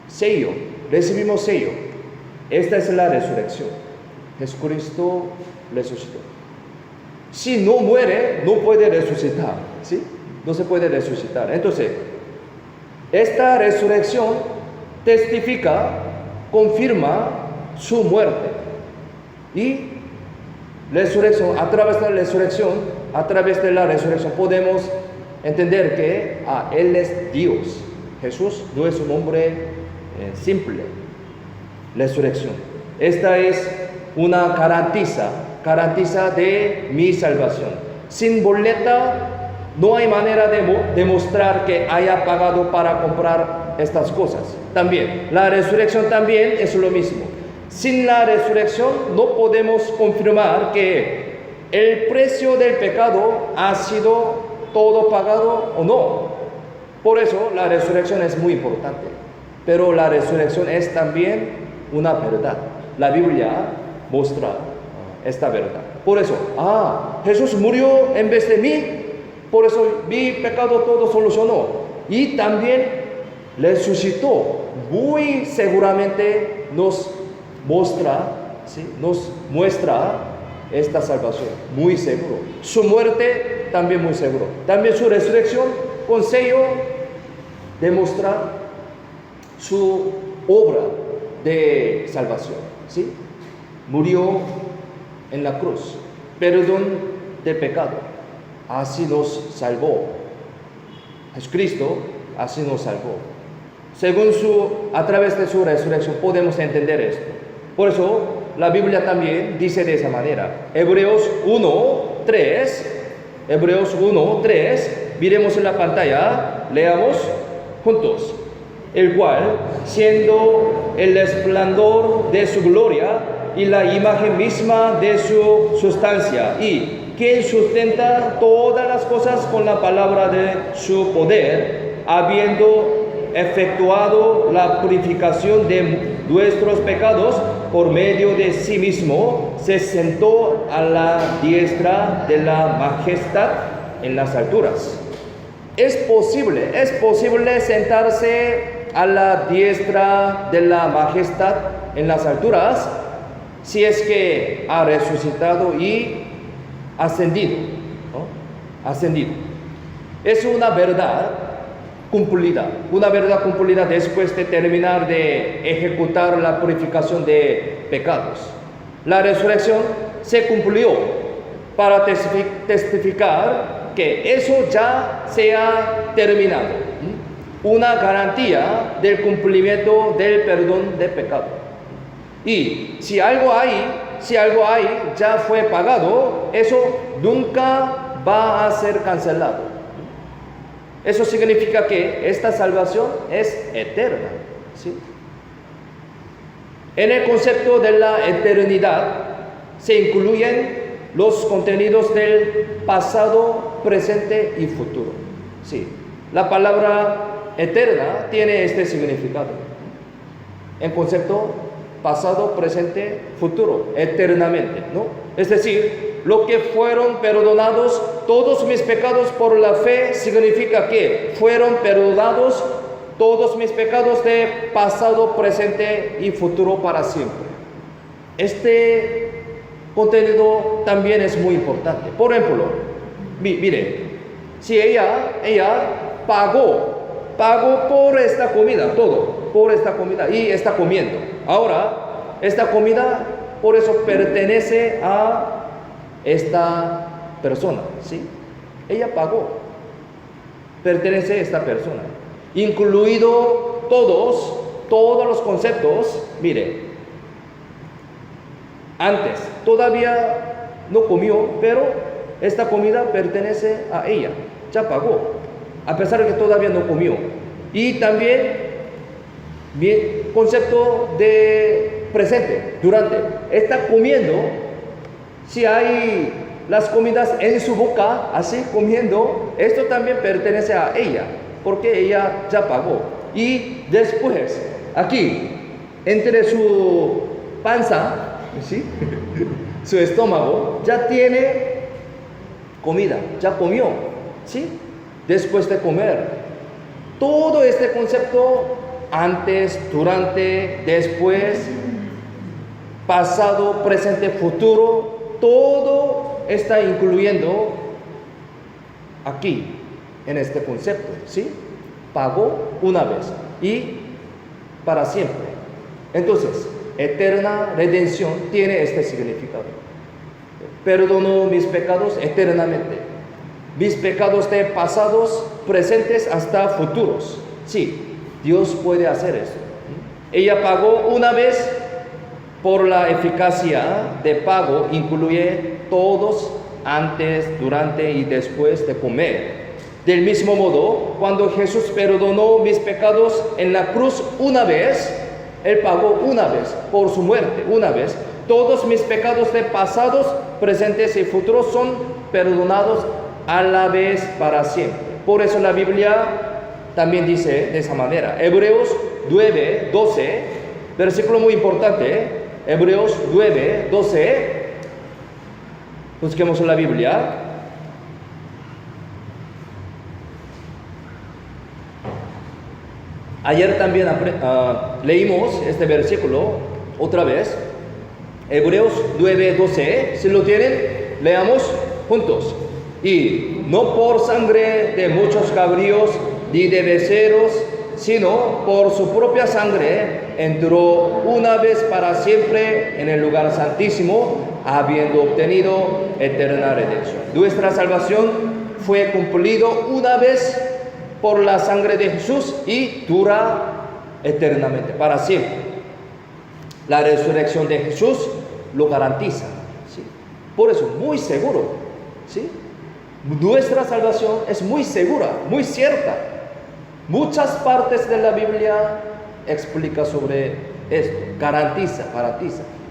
sello, recibimos sello. Esta es la resurrección. Jesucristo resucitó. Si no muere, no puede resucitar, ¿sí? No se puede resucitar. Entonces, esta resurrección testifica, confirma su muerte. Y resurrección, a través de la resurrección podemos entender que Él es Dios. Jesús no es un hombre simple. Resurrección. Esta es una garantiza de mi salvación. Sin boleta no hay manera de demostrar que haya pagado para comprar estas cosas. También, la resurrección también es lo mismo. Sin la resurrección no podemos confirmar que el precio del pecado ha sido todo pagado o no. Por eso la resurrección es muy importante. Pero la resurrección es también una verdad. La Biblia muestra esta verdad. Por eso, Jesús murió en vez de mí, por eso mi pecado todo solucionó. Y también resucitó. Muy seguramente nos muestra esta salvación, muy seguro. Su muerte también muy seguro. También su resurrección con sello demuestra su obra de salvación, ¿sí? Murió en la cruz, perdón de pecado, así nos salvó. Jesucristo así nos salvó. A través de su resurrección podemos entender esto. Por eso la Biblia también dice de esa manera. Hebreos 1:3, miremos en la pantalla, leamos juntos. El cual, siendo el resplandor de su gloria y la imagen misma de su sustancia, y quien sustenta todas las cosas con la palabra de su poder, habiendo efectuado la purificación de nuestros pecados por medio de sí mismo, se sentó a la diestra de la majestad en las alturas. Es posible sentarse a la diestra de la majestad en las alturas si es que ha resucitado y ascendido, ¿no? Ascendido. Es una verdad cumplida después de terminar de ejecutar la purificación de pecados. La resurrección se cumplió para testificar que eso ya se ha terminado. Una garantía del cumplimiento del perdón de pecado. Y si algo hay, ya fue pagado, eso nunca va a ser cancelado. Eso significa que esta salvación es eterna, ¿sí? En el concepto de la eternidad se incluyen los contenidos del pasado, presente y futuro. Sí, la palabra eterna tiene este significado. En concepto pasado, presente, futuro, eternamente, ¿no? Es decir, lo que fueron perdonados, todos mis pecados por la fe, significa que fueron perdonados todos mis pecados de pasado, presente y futuro para siempre. Este contenido también es muy importante. Por ejemplo, mire, si ella pagó por esta comida, todo, por esta comida, y está comiendo. Ahora, esta comida, por eso pertenece a esta persona, ¿sí? Ella pagó, pertenece a esta persona, incluido todos los conceptos. Mire, antes todavía no comió, pero esta comida pertenece a ella, ya pagó, a pesar de que todavía no comió. Y también concepto de presente, durante, está comiendo. Si hay las comidas en su boca, así comiendo, esto también pertenece a ella, porque ella ya pagó. Y después, aquí, entre su panza, ¿sí? Su estómago, ya tiene comida, ya comió, ¿sí? Después de comer. Todo este concepto, antes, durante, después, pasado, presente, futuro, todo está incluyendo aquí, en este concepto, ¿sí? Pagó una vez y para siempre. Entonces, eterna redención tiene este significado. Perdonó mis pecados eternamente. Mis pecados de pasados, presentes hasta futuros. Sí, Dios puede hacer eso. Ella pagó una vez. Por la eficacia de pago incluye todos antes, durante y después de comer. Del mismo modo, cuando Jesús perdonó mis pecados en la cruz una vez, Él pagó una vez por su muerte, una vez. Todos mis pecados de pasados, presentes y futuros son perdonados a la vez para siempre. Por eso la Biblia también dice de esa manera. Hebreos 9, 12, versículo muy importante, Hebreos 9, 12. Busquemos la Biblia. Ayer también leímos este versículo otra vez. Hebreos 9, 12. Si lo tienen, leamos juntos. Y no por sangre de muchos cabríos ni de becerros, sino por su propia sangre entró una vez para siempre en el lugar santísimo, habiendo obtenido eterna redención. Nuestra salvación fue cumplido una vez por la sangre de Jesús y dura eternamente, para siempre. La resurrección de Jesús lo garantiza, ¿sí? Por eso, muy seguro, ¿sí? Nuestra salvación es muy segura, muy cierta. Muchas partes de la Biblia explica sobre esto, garantiza.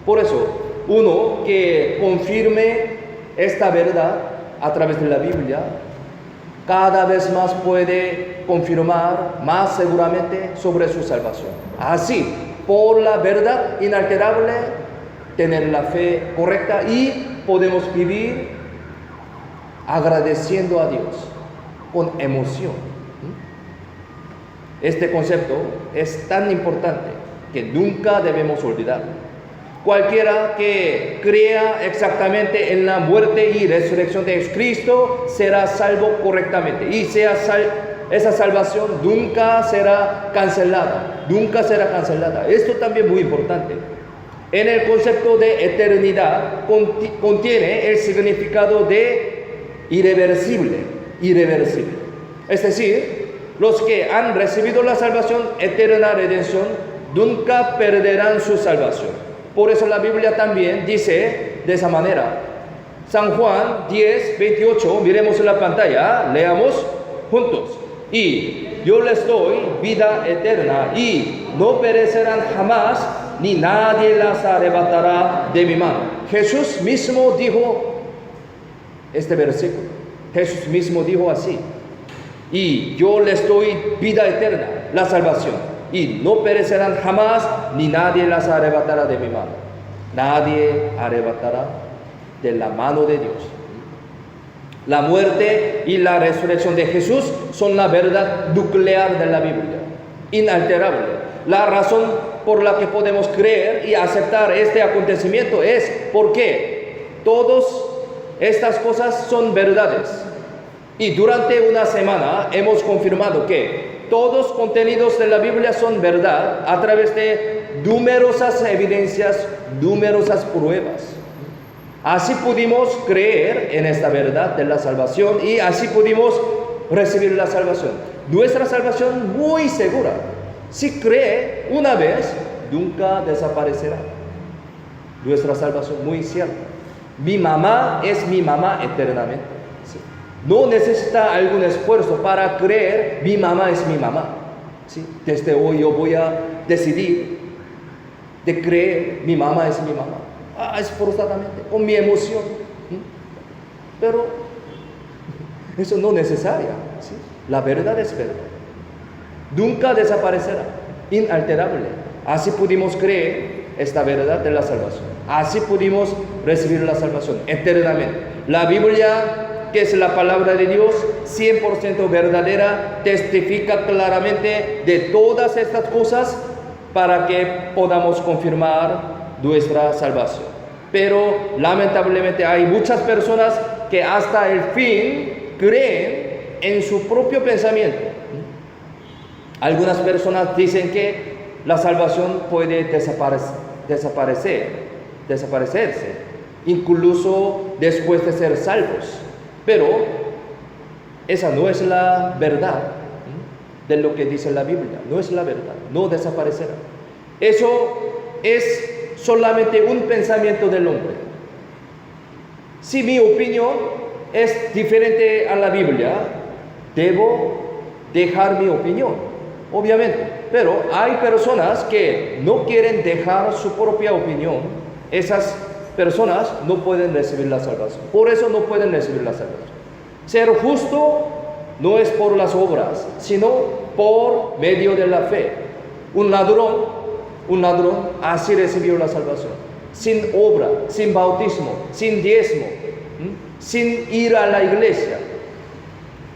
Por eso, uno que confirme esta verdad a través de la Biblia, cada vez más puede confirmar más seguramente sobre su salvación. Así, por la verdad inalterable, tener la fe correcta y podemos vivir agradeciendo a Dios con emoción. Este concepto es tan importante que nunca debemos olvidarlo. Cualquiera que crea exactamente en la muerte y resurrección de Jesucristo será salvo correctamente. Y esa salvación nunca será cancelada. Esto también es muy importante. En el concepto de eternidad contiene el significado de irreversible. irreversible. Es decir, los que han recibido la salvación, eterna redención, nunca perderán su salvación. Por eso la Biblia también dice de esa manera. San Juan 10, 28, miremos en la pantalla, leamos juntos. Y yo les doy vida eterna y no perecerán jamás, ni nadie las arrebatará de mi mano. Jesús mismo dijo este versículo. Jesús mismo dijo así. Y yo les doy vida eterna, la salvación, y no perecerán jamás, ni nadie las arrebatará de mi mano. Nadie arrebatará de la mano de Dios. La muerte y la resurrección de Jesús son la verdad nuclear de la Biblia, inalterable. La razón por la que podemos creer y aceptar este acontecimiento es porque todas estas cosas son verdades. Y durante una semana hemos confirmado que todos los contenidos de la Biblia son verdad a través de numerosas evidencias, numerosas pruebas. Así pudimos creer en esta verdad de la salvación y así pudimos recibir la salvación. Nuestra salvación muy segura. Si cree una vez, nunca desaparecerá. Nuestra salvación muy cierta. Mi mamá es mi mamá eternamente. ¿Sí? No necesita algún esfuerzo para creer, mi mamá es mi mamá. ¿Sí? Desde hoy yo voy a decidir de creer, mi mamá es mi mamá. Esforzadamente, con mi emoción. Pero eso no es necesario. ¿Sí? La verdad es verdad. Nunca desaparecerá, inalterable. Así pudimos creer esta verdad de la salvación. Así pudimos recibir la salvación eternamente. La Biblia, que es la palabra de Dios, 100% verdadera, testifica claramente de todas estas cosas para que podamos confirmar nuestra salvación. Pero lamentablemente hay muchas personas que hasta el fin creen en su propio pensamiento. Algunas personas dicen que la salvación puede desaparecerse, incluso después de ser salvos. Pero esa no es la verdad de lo que dice la Biblia. No es la verdad, no desaparecerá. Eso es solamente un pensamiento del hombre. Si mi opinión es diferente a la Biblia, debo dejar mi opinión, obviamente. Pero hay personas que no quieren dejar su propia opinión. Esas personas no pueden recibir la salvación. Por eso no pueden recibir la salvación. Ser justo no es por las obras, sino por medio de la fe. Un ladrón así recibió la salvación. Sin obra, sin bautismo, sin diezmo, sin ir a la iglesia.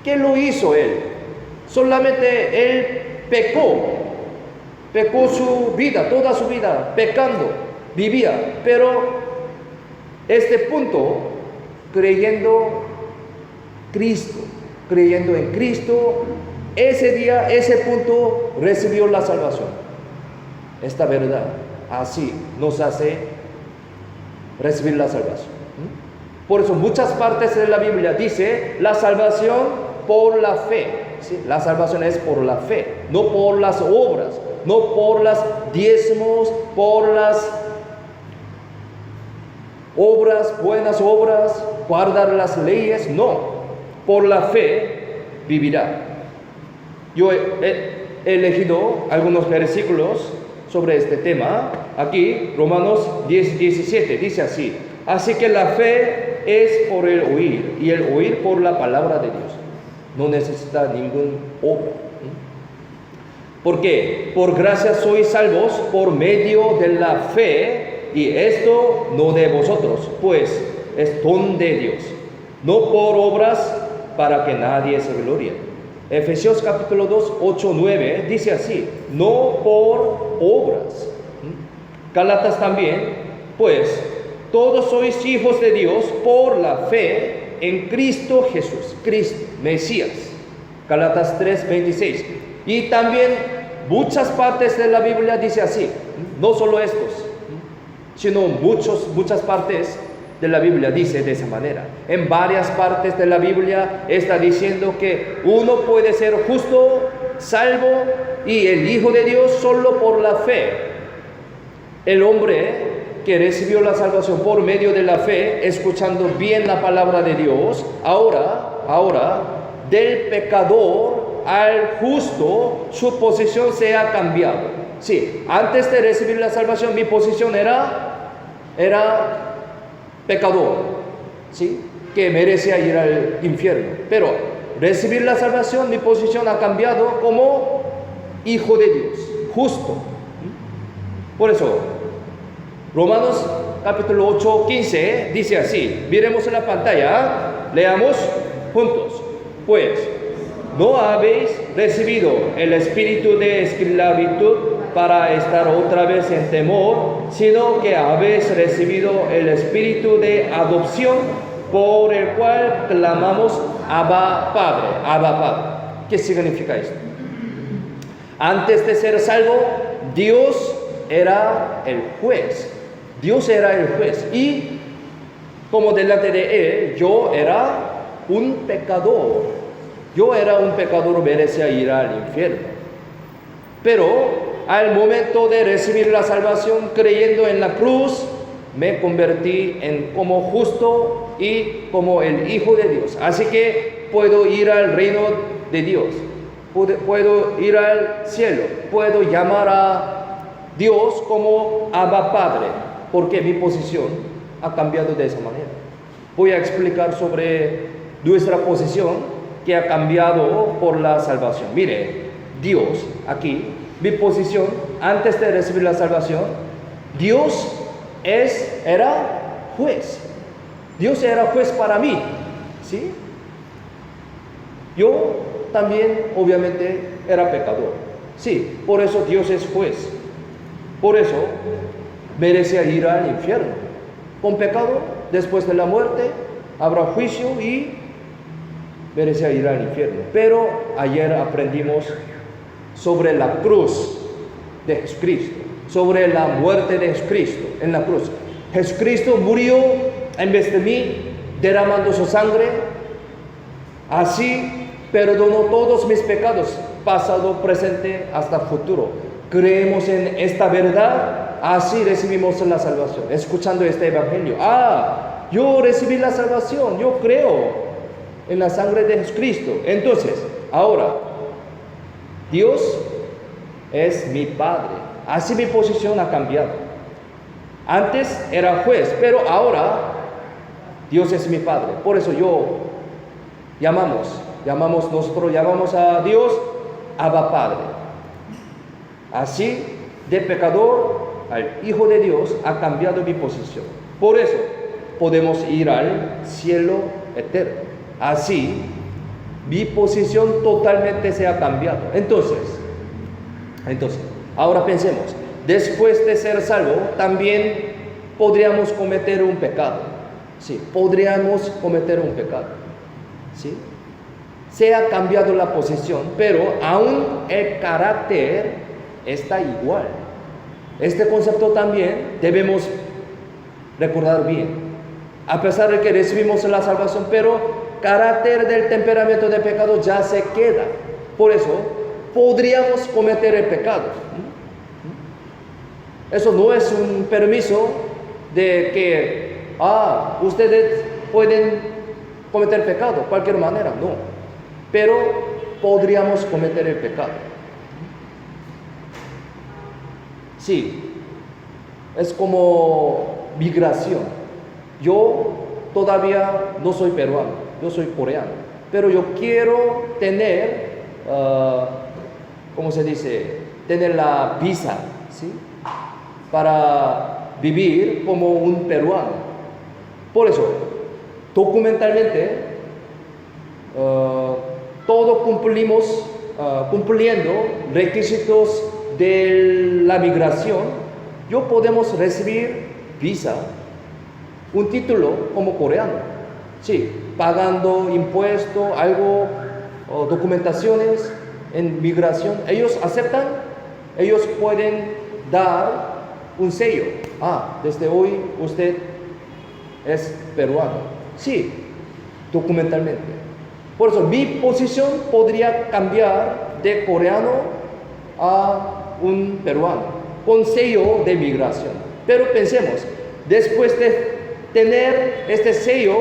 ¿Qué lo hizo él? Solamente él pecó su vida, toda su vida, pecando, vivía. Pero este punto, creyendo en Cristo, ese día, ese punto, recibió la salvación. Esta verdad así nos hace recibir la salvación. Por eso muchas partes de la Biblia dice la salvación por la fe. ¿Sí? La salvación es por la fe, no por las obras, no por las diezmos, por las obras, buenas obras, guardar las leyes, no. Por la fe vivirá. Yo he elegido algunos versículos sobre este tema. Aquí, Romanos 10:17, dice así: así que la fe es por el oír, y el oír por la palabra de Dios. No necesita ninguna obra. ¿Por qué? Por gracia sois salvos por medio de la fe, y esto no de vosotros, pues es don de Dios, no por obras, para que nadie se gloríe. Efesios capítulo 2, 8, 9 dice así: no por obras. Gálatas también: pues todos sois hijos de Dios por la fe en Cristo Jesús, Cristo, Mesías. Gálatas 3, 26. Y también muchas partes de la Biblia dice así, no solo estos, sino muchas partes de la Biblia dice de esa manera. En varias partes de la Biblia está diciendo que uno puede ser justo, salvo y el Hijo de Dios solo por la fe. El hombre que recibió la salvación por medio de la fe, escuchando bien la palabra de Dios, ahora, del pecador al justo, su posición se ha cambiado. Sí, antes de recibir la salvación, mi posición era pecador, ¿sí? Que merecía ir al infierno. Pero recibir la salvación, mi posición ha cambiado como hijo de Dios, justo. Por eso, Romanos capítulo 8, 15 dice así, miremos en la pantalla, leamos juntos. Pues, no habéis recibido el espíritu de esclavitud para estar otra vez en temor, sino que habéis recibido el espíritu de adopción, por el cual clamamos Abba Padre, Abba Padre. ¿Qué significa esto? Antes de ser salvo, Dios era el juez. Dios era el juez y como delante de Él yo era un pecador. Yo era un pecador, merecía ir al infierno. Pero al momento de recibir la salvación, creyendo en la cruz, me convertí en como justo y como el Hijo de Dios. Así que puedo ir al reino de Dios. Puedo ir al cielo. Puedo llamar a Dios como Abba Padre, porque mi posición ha cambiado de esa manera. Voy a explicar sobre nuestra posición que ha cambiado por la salvación. Mire, Dios, aquí, mi posición antes de recibir la salvación, Dios era juez. Dios era juez para mí, ¿sí? Yo también, obviamente, era pecador. Sí, por eso Dios es juez. Por eso merecía ir al infierno. Con pecado, después de la muerte, habrá juicio y merecía ir al infierno. Pero ayer aprendimos sobre la cruz de Jesucristo, sobre la muerte de Jesucristo en la cruz. Jesucristo murió en vez de mí, derramando su sangre. Así perdonó todos mis pecados, pasado, presente, hasta futuro. Creemos en esta verdad, así recibimos la salvación. Escuchando este evangelio, yo recibí la salvación, yo creo en la sangre de Jesucristo. Entonces, ahora, Dios es mi Padre. Así mi posición ha cambiado. Antes era juez, pero ahora Dios es mi Padre. Por eso nosotros llamamos a Dios Abba Padre. Así, de pecador al Hijo de Dios ha cambiado mi posición. Por eso podemos ir al cielo eterno. Así, mi posición totalmente se ha cambiado. Entonces, ahora pensemos, después de ser salvo, también podríamos cometer un pecado. Sí, podríamos cometer un pecado. ¿Sí? Se ha cambiado la posición, pero aún el carácter está igual. Este concepto también debemos recordar bien. A pesar de que recibimos la salvación, pero carácter del temperamento de pecado ya se queda. Por eso podríamos cometer el pecado. Eso no es un permiso de que ustedes pueden cometer pecado de cualquier manera, no. Pero podríamos cometer el pecado. Sí, es como migración. Yo todavía no soy peruano, yo soy coreano, pero yo quiero tener, ¿cómo se dice? Tener la visa, ¿sí? Para vivir como un peruano. Por eso, documentalmente, todo cumpliendo requisitos de la migración, yo podemos recibir visa, un título como coreano, sí, pagando impuestos, algo, documentaciones en migración. Ellos aceptan, ellos pueden dar un sello. Desde hoy usted es peruano. Sí, documentalmente. Por eso mi posición podría cambiar de coreano a un peruano, con sello de migración. Pero pensemos, después de tener este sello,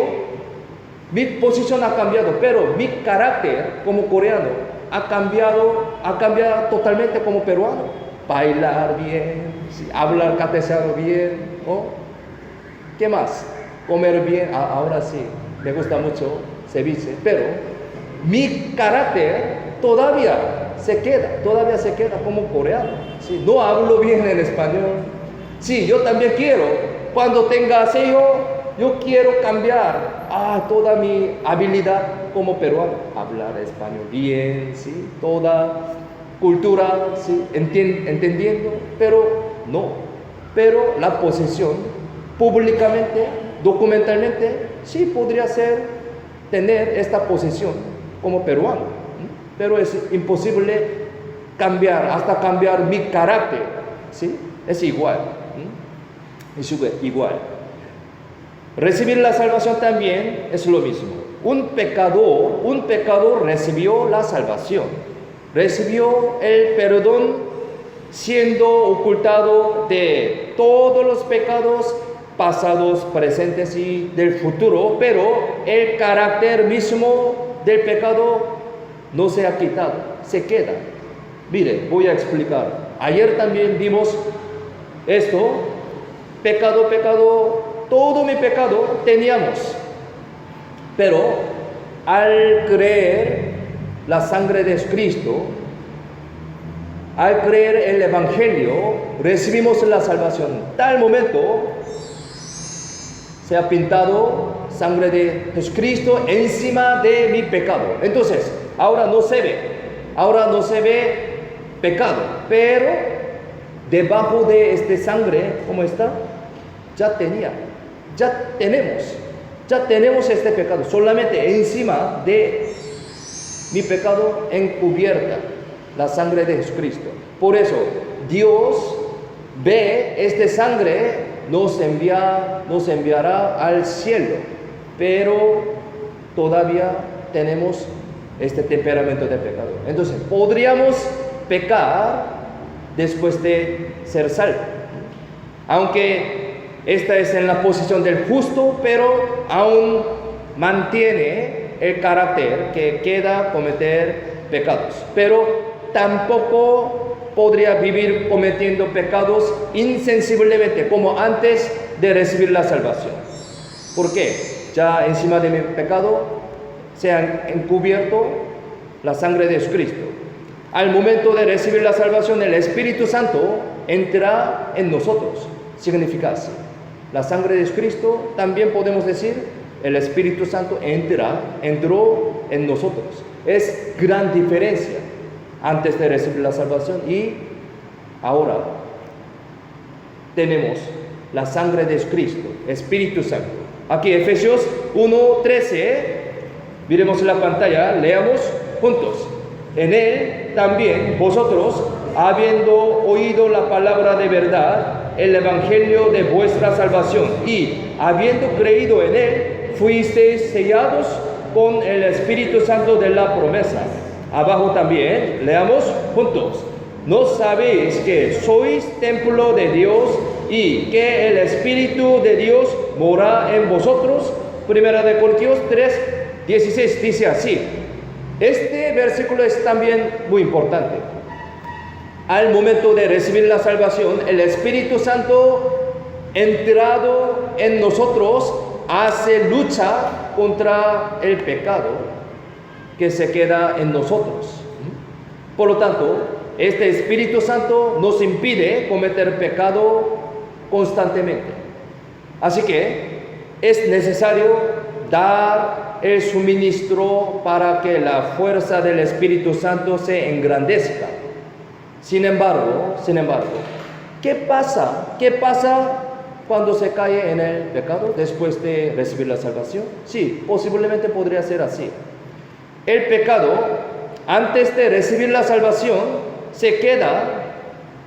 mi posición ha cambiado, pero mi carácter como coreano ha cambiado totalmente como peruano. Bailar bien, hablar castellano bien, ¿no? ¿Qué más? Comer bien, ahora sí, me gusta mucho ceviche, pero mi carácter todavía se queda como coreano. ¿Sí? No hablo bien el español. Sí, yo también quiero, cuando tenga sello, yo quiero cambiar toda mi habilidad como peruano, hablar español bien, ¿sí? Toda cultura, ¿sí? Entendiendo, pero no. Pero la posición, públicamente, documentalmente, sí podría ser tener esta posición como peruano, pero es imposible hasta cambiar mi carácter, ¿sí? Es igual, es igual. Recibir la salvación también es lo mismo. Un pecador recibió la salvación, recibió el perdón siendo ocultado de todos los pecados pasados, presentes y del futuro, pero el carácter mismo del pecado no se ha quitado, se queda. Mire, voy a explicar. Ayer también vimos esto, pecado, todo mi pecado teníamos, pero al creer la sangre de Cristo, al creer el Evangelio, recibimos la salvación. Tal momento se ha pintado sangre de Jesucristo encima de mi pecado. Entonces, ahora no se ve pecado, pero debajo de esta sangre, ¿cómo está? Ya tenemos este pecado, solamente encima de mi pecado encubierta la sangre de Jesucristo. Por eso Dios ve esta sangre, nos enviará al cielo, pero todavía tenemos este temperamento de pecado. Entonces podríamos pecar después de ser salvo, aunque esta es en la posición del justo, pero aún mantiene el carácter que queda cometer pecados. Pero tampoco podría vivir cometiendo pecados insensiblemente como antes de recibir la salvación. ¿Por qué? Ya encima de mi pecado se ha encubierto la sangre de Jesucristo. Al momento de recibir la salvación, el Espíritu Santo entra en nosotros. Significa así. La sangre de Cristo, también podemos decir, el Espíritu Santo entró en nosotros. Es gran diferencia antes de recibir la salvación y ahora tenemos la sangre de Cristo, Espíritu Santo. Aquí Efesios 1:13, miremos la pantalla, leamos juntos. En él también vosotros, habiendo oído la palabra de verdad, el evangelio de vuestra salvación, y habiendo creído en él, fuisteis sellados con el Espíritu Santo de la promesa. Abajo también, leamos juntos. ¿No sabéis que sois templo de Dios y que el Espíritu de Dios mora en vosotros? Primera de Corintios 3:16 dice así. Este versículo es también muy importante. Al momento de recibir la salvación, el Espíritu Santo entrado en nosotros hace lucha contra el pecado que se queda en nosotros. Por lo tanto, este Espíritu Santo nos impide cometer pecado constantemente. Así que es necesario dar el suministro para que la fuerza del Espíritu Santo se engrandezca. Sin embargo, ¿qué pasa cuando se cae en el pecado después de recibir la salvación? Sí, posiblemente podría ser así. El pecado, antes de recibir la salvación, se queda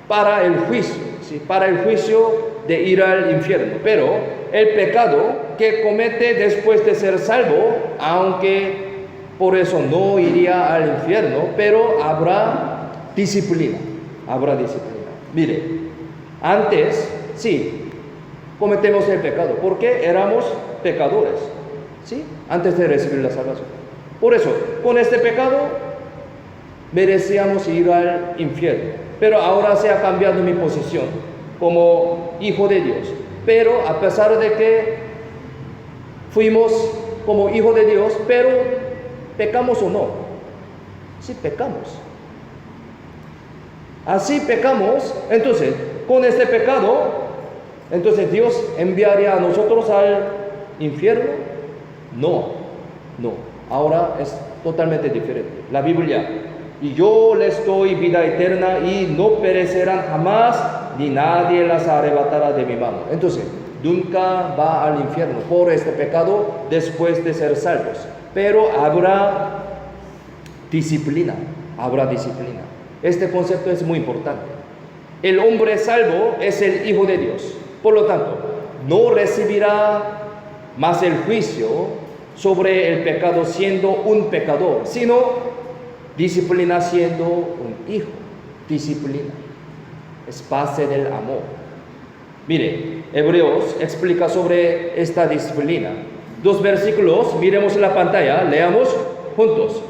para el juicio, ¿sí? Para el juicio de ir al infierno. Pero el pecado que comete después de ser salvo, aunque por eso no iría al infierno, pero habrá disciplina. Habrá disciplina. Mire, antes, sí, cometemos el pecado, porque éramos pecadores, ¿sí? Antes de recibir la salvación. Por eso, con este pecado, merecíamos ir al infierno. Pero ahora se ha cambiado mi posición como hijo de Dios. Pero a pesar de que fuimos como hijo de Dios, pero ¿pecamos o no? Sí, pecamos. Así pecamos, entonces, con este pecado, entonces Dios enviaría a nosotros al infierno. No, no. Ahora es totalmente diferente. La Biblia: y yo les doy vida eterna y no perecerán jamás, ni nadie las arrebatará de mi mano. Entonces, nunca va al infierno por este pecado después de ser salvos. Pero habrá disciplina, habrá disciplina. Este concepto es muy importante. El hombre salvo es el Hijo de Dios. Por lo tanto, no recibirá más el juicio sobre el pecado siendo un pecador, sino disciplina siendo un hijo. Disciplina es base del amor. Mire, Hebreos explica sobre esta disciplina. 2 versículos, miremos en la pantalla, leamos juntos.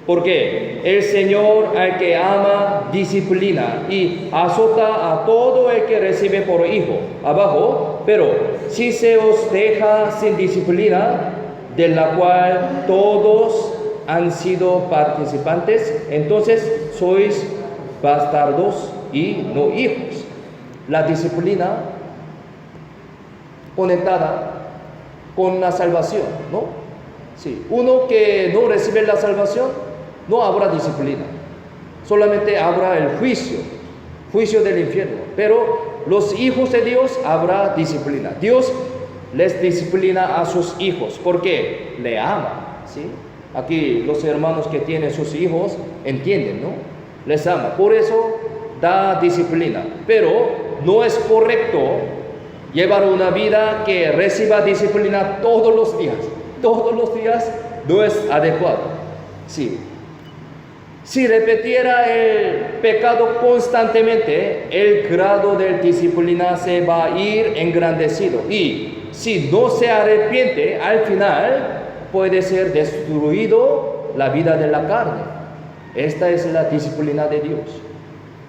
Porque el Señor al que ama disciplina y azota a todo el que recibe por hijo. Abajo, pero si se os deja sin disciplina, de la cual todos han sido participantes, entonces sois bastardos y no hijos. La disciplina conectada con la salvación, ¿no? Sí, uno que no recibe la salvación, no habrá disciplina, solamente habrá el juicio del infierno. Pero los hijos de Dios habrá disciplina. Dios les disciplina a sus hijos porque le ama, ¿sí? Aquí los hermanos que tienen sus hijos entienden, ¿no? Les ama, por eso da disciplina. Pero no es correcto llevar una vida que reciba disciplina todos los días. Todos los días no es adecuado. Sí. Si repitiera el pecado constantemente, el grado de disciplina se va a ir engrandecido. Y si no se arrepiente, al final puede ser destruido la vida de la carne. Esta es la disciplina de Dios.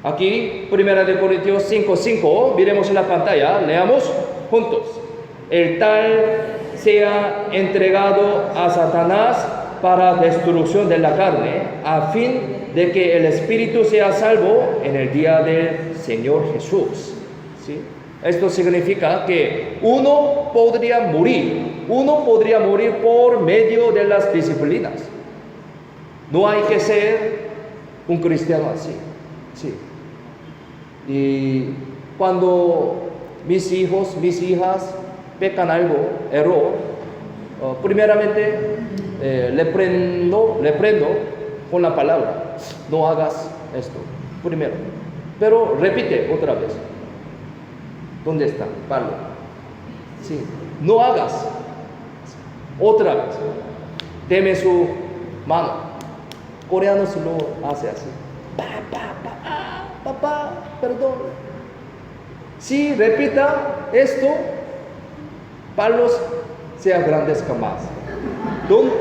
Aquí, 1 Corintios 5:5, miremos en la pantalla, leamos juntos. El tal sea entregado a Satanás para destrucción de la carne, a fin de que el espíritu sea salvo en el día del Señor Jesús. ¿Sí? Esto significa que uno podría morir por medio de las disciplinas. No hay que ser un cristiano así. Sí. Y cuando mis hijos, mis hijas pecan algo, error, primeramente le prendo con la palabra: no hagas esto, primero. Pero repite otra vez. ¿Dónde está Pablo? Sí, no hagas. Otra vez. Deme su mano. Coreano se lo hace así. Papá, perdón. Si repita esto, palos sea grandes más. ¿Dónde?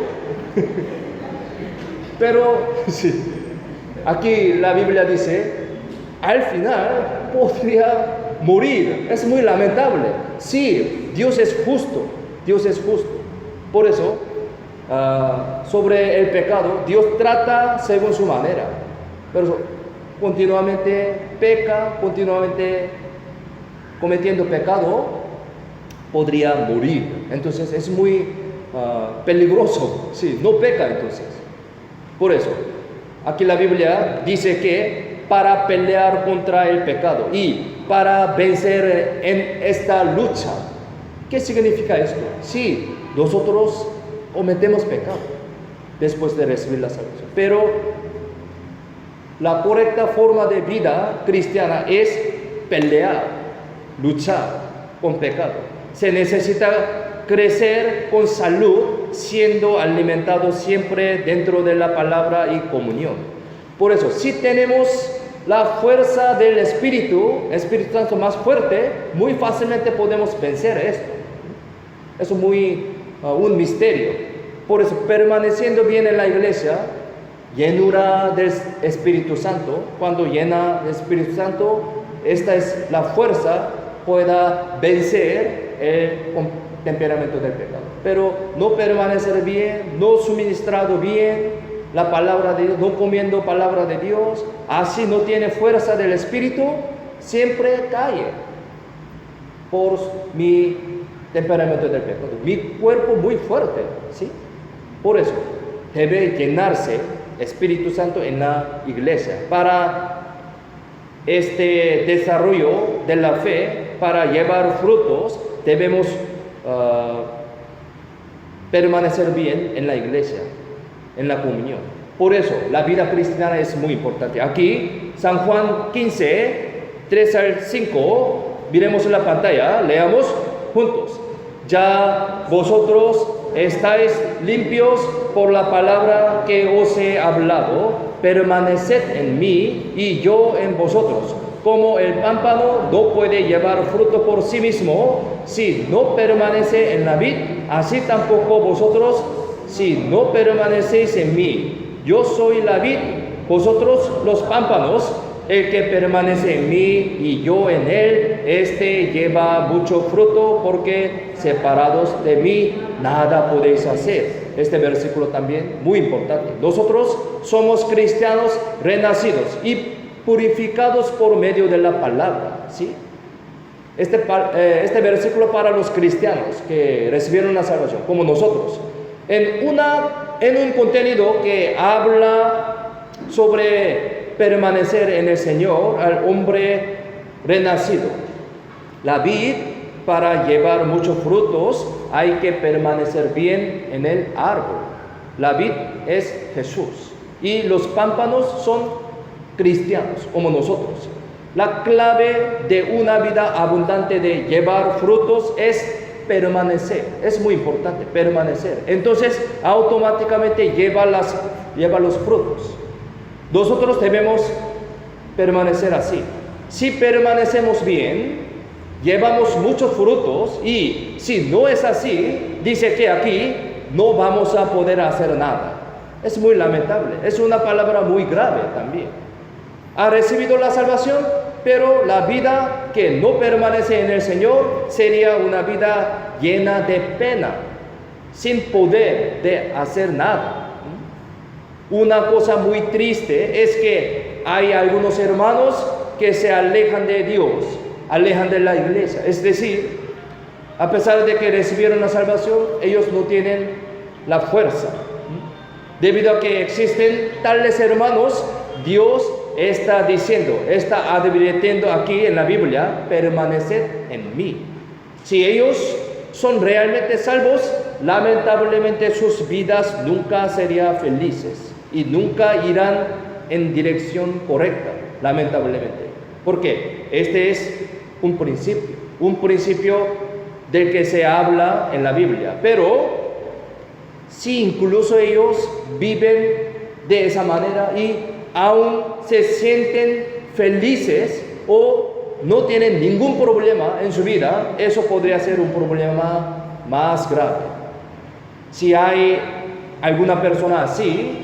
Pero sí, aquí la Biblia dice, al final podría morir. Es muy lamentable. Sí, Dios es justo. Dios es justo. Por eso, sobre el pecado, Dios trata según su manera. Pero continuamente peca, continuamente cometiendo pecado, podría morir. Entonces es muy peligroso. Sí, no peca entonces. Por eso, aquí la Biblia dice que para pelear contra el pecado y para vencer en esta lucha. ¿Qué significa esto? Sí, nosotros cometemos pecado después de recibir la salvación, pero la correcta forma de vida cristiana es pelear luchar con pecado. Se necesita crecer con salud, siendo alimentado siempre dentro de la palabra y comunión. Por eso, si tenemos la fuerza del Espíritu Santo más fuerte, muy fácilmente podemos vencer esto. Es un misterio. Por eso, permaneciendo bien en la iglesia, llenura del Espíritu Santo. Cuando llena el Espíritu Santo, esta es la fuerza pueda vencer el temperamento del pecado. Pero no permanecer bien, no suministrado bien la palabra de Dios, no comiendo palabra de Dios, así no tiene fuerza del Espíritu, siempre cae por mi temperamento del pecado. Mi cuerpo muy fuerte, ¿sí? Por eso debe llenarse Espíritu Santo en la iglesia para este desarrollo de la fe, para llevar frutos. Debemos permanecer bien en la iglesia, en la comunión. Por eso la vida cristiana es muy importante. Aquí San Juan 15, 3 al 5, miremos en la pantalla, leamos juntos. Ya vosotros estáis limpios por la palabra que os he hablado, permaneced en mí y yo en vosotros. Como el pámpano no puede llevar fruto por sí mismo si no permanece en la vid, así tampoco vosotros si no permanecéis en mí. Yo soy la vid, vosotros los pámpanos. El que permanece en mí y yo en él, este lleva mucho fruto, porque separados de mí nada podéis hacer. Este versículo también muy importante. Nosotros somos cristianos renacidos y purificados por medio de la palabra, ¿sí? Este versículo para los cristianos que recibieron la salvación, como nosotros, en un contenido que habla sobre permanecer en el Señor al hombre renacido. La vid, para llevar muchos frutos, hay que permanecer bien en el árbol. La vid es Jesús y los pámpanos son cristianos como nosotros. La clave de una vida abundante de llevar frutos es permanecer. Es muy importante permanecer. Entonces automáticamente lleva los frutos. Nosotros debemos permanecer así. Si permanecemos bien, llevamos muchos frutos, y si no es así, dice que aquí no vamos a poder hacer nada. Es muy lamentable, es una palabra muy grave también. Ha recibido la salvación, pero la vida que no permanece en el Señor sería una vida llena de pena, sin poder de hacer nada. Una cosa muy triste es que hay algunos hermanos que se alejan de Dios, alejan de la iglesia. Es decir, a pesar de que recibieron la salvación, ellos no tienen la fuerza. Debido a que existen tales hermanos, Dios está advirtiendo aquí en la Biblia: permaneced en mí. Si ellos son realmente salvos, lamentablemente sus vidas nunca serían felices y nunca irán en dirección correcta, lamentablemente. Porque este es un principio del que se habla en la Biblia. Pero si incluso ellos viven de esa manera y aún se sienten felices o no tienen ningún problema en su vida, eso podría ser un problema más grave. Si hay alguna persona así,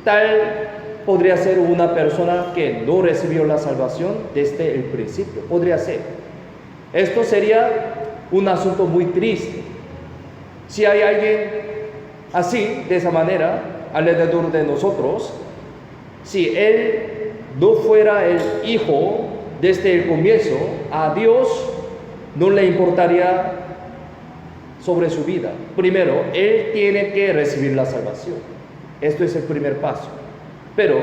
tal podría ser una persona que no recibió la salvación desde el principio. Podría ser. Esto sería un asunto muy triste. Si hay alguien así, de esa manera, alrededor de nosotros, si él no fuera el hijo desde el comienzo, a Dios no le importaría sobre su vida. Primero, él tiene que recibir la salvación. Esto es el primer paso. Pero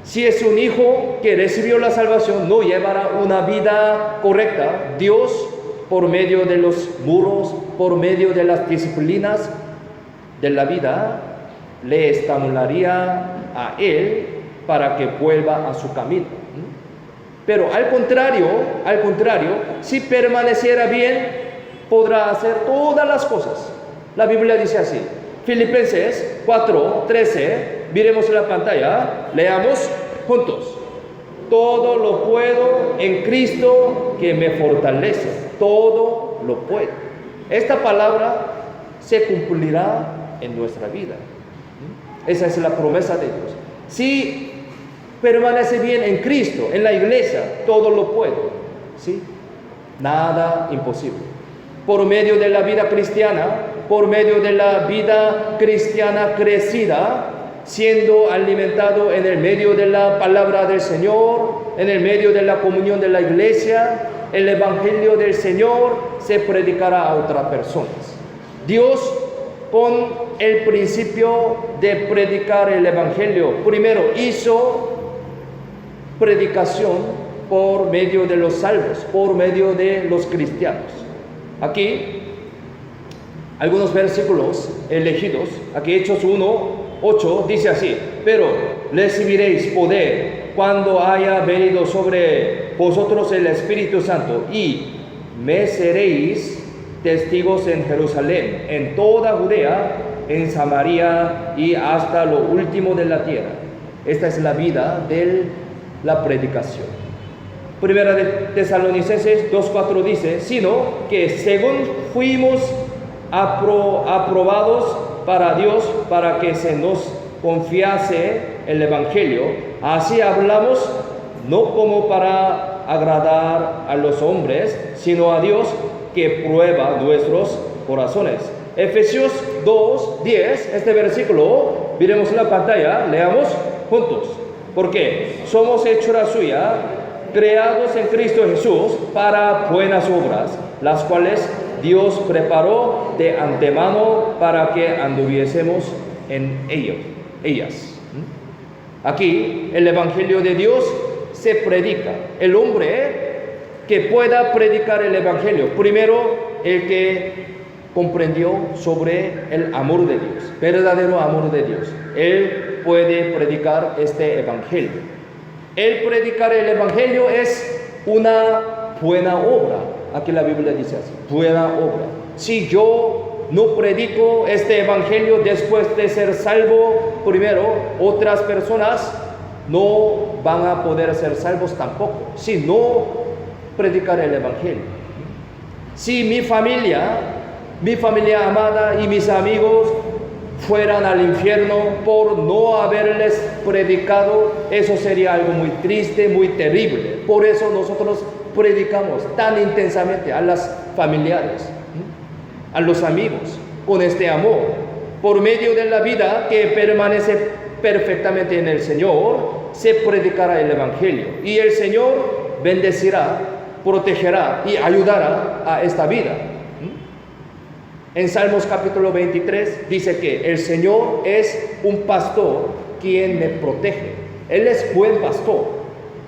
si es un hijo que recibió la salvación, no llevará una vida correcta, Dios, por medio de los muros, por medio de las disciplinas de la vida, le estimularía a él para que vuelva a su camino. Pero al contrario, si permaneciera bien, podrá hacer todas las cosas. La Biblia dice así. Filipenses 4:13, miremos en la pantalla, leamos juntos. Todo lo puedo en Cristo que me fortalece. Todo lo puedo. Esta palabra se cumplirá en nuestra vida. Esa es la promesa de Dios. Si permanece bien en Cristo, en la iglesia, todo lo puedo. ¿Sí? Nada imposible. Por medio de la vida cristiana, crecida, siendo alimentado en el medio de la palabra del Señor, en el medio de la comunión de la iglesia, el evangelio del Señor se predicará a otras personas. Dios, con el principio de predicar el evangelio, primero hizo predicación por medio de los salvos, por medio de los cristianos. Aquí algunos versículos elegidos. Aquí Hechos 1:8 dice así: pero recibiréis poder cuando haya venido sobre vosotros el Espíritu Santo, y me seréis testigos en Jerusalén, en toda Judea, en Samaria y hasta lo último de la tierra. Esta es la vida de la predicación. Primera de Tesalonicenses 2:4 dice: sino que según fuimos aprobados para Dios, para que se nos confiase el evangelio, así hablamos, no como para agradar a los hombres, sino a Dios, que prueba nuestros corazones. Efesios 2:10, este versículo, miremos en la pantalla, leamos juntos. Porque somos hechura suya, creados en Cristo Jesús para buenas obras, las cuales Dios preparó de antemano para que anduviésemos en ellas. Aquí el evangelio de Dios se predica. El hombre que pueda predicar el evangelio, primero el que comprendió sobre el amor de Dios, verdadero amor de Dios, él puede predicar este evangelio. El predicar el evangelio es una buena obra. Aquí la Biblia dice así: buena obra. Si yo no predico este evangelio después de ser salvo, primero, otras personas no van a poder ser salvos tampoco, si no predicar el evangelio. Si mi familia amada y mis amigos fueran al infierno por no haberles predicado, eso sería algo muy triste, muy terrible. Por eso nosotros predicamos tan intensamente a las familiares, a los amigos, con este amor. Por medio de la vida que permanece perfectamente en el Señor, se predicará el evangelio, y el Señor bendecirá, protegerá y ayudará a esta vida. En Salmos capítulo 23 dice que el Señor es un pastor quien me protege. Él es buen pastor.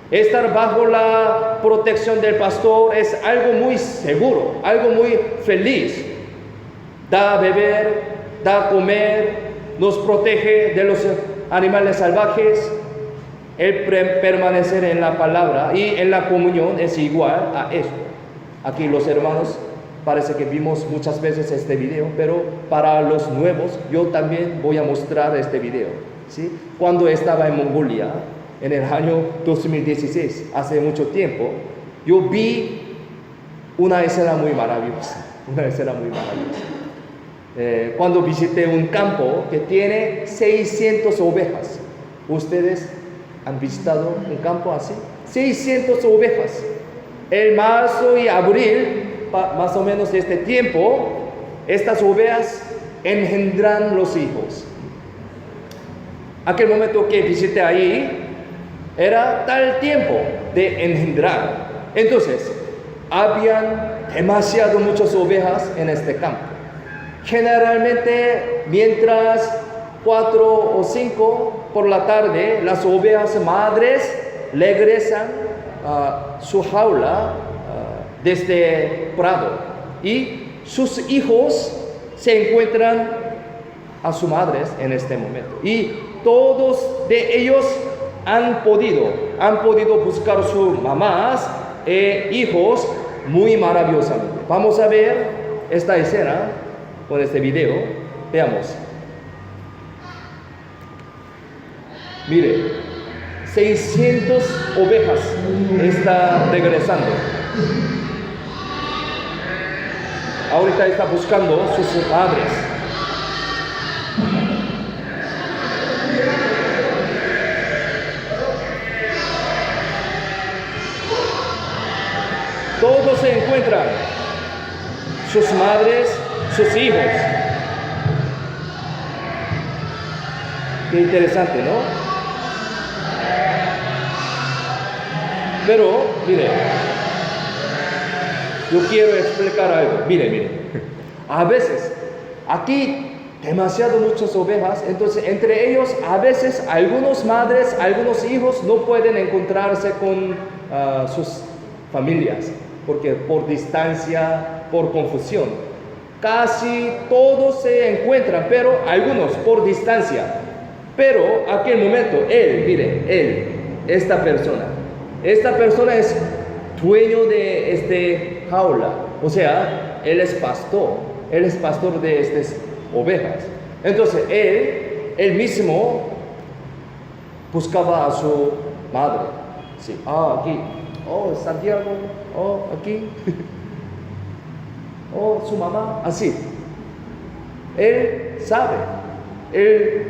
Estar bajo la protección del pastor es algo muy seguro, algo muy feliz. Da a beber, da a comer, nos protege de los animales salvajes. El permanecer en la palabra y en la comunión es igual a esto. Aquí los hermanos parece que vimos muchas veces este video, pero para los nuevos yo también voy a mostrar este video, ¿sí? Cuando estaba en Mongolia, en el año 2016, hace mucho tiempo, yo vi una escena muy maravillosa, cuando visité un campo que tiene 600 ovejas. ¿Ustedes han visitado un campo así? 600 ovejas. En marzo y abril, más o menos de este tiempo, estas ovejas engendran los hijos. Aquel momento que visité ahí, era tal tiempo de engendrar. Entonces, habían demasiado muchas ovejas en este campo. Generalmente, mientras 4 o 5 por la tarde, las ovejas madres regresan a su jaula desde prado, y sus hijos se encuentran a sus madres en este momento, y todos de ellos han podido buscar sus mamás e hijos muy maravillosamente. Vamos a ver esta escena con este video. Veamos. Mire, 600 ovejas está regresando. Ahorita está buscando sus padres. Todos se encuentran, sus madres, sus hijos. Qué interesante, ¿no? Pero, mire, yo quiero explicar algo. Mire, a veces, aquí, demasiado muchas ovejas, entonces entre ellos, a veces, algunas madres, algunos hijos no pueden encontrarse con sus familias, porque por distancia, por confusión. Casi todos se encuentran, pero algunos por distancia. Pero, aquel momento, esta persona es dueño de este jaula, o sea, él es pastor de estas ovejas. Entonces, él mismo buscaba a su madre. Sí, aquí, Santiago, aquí, su mamá, así. Él sabe, él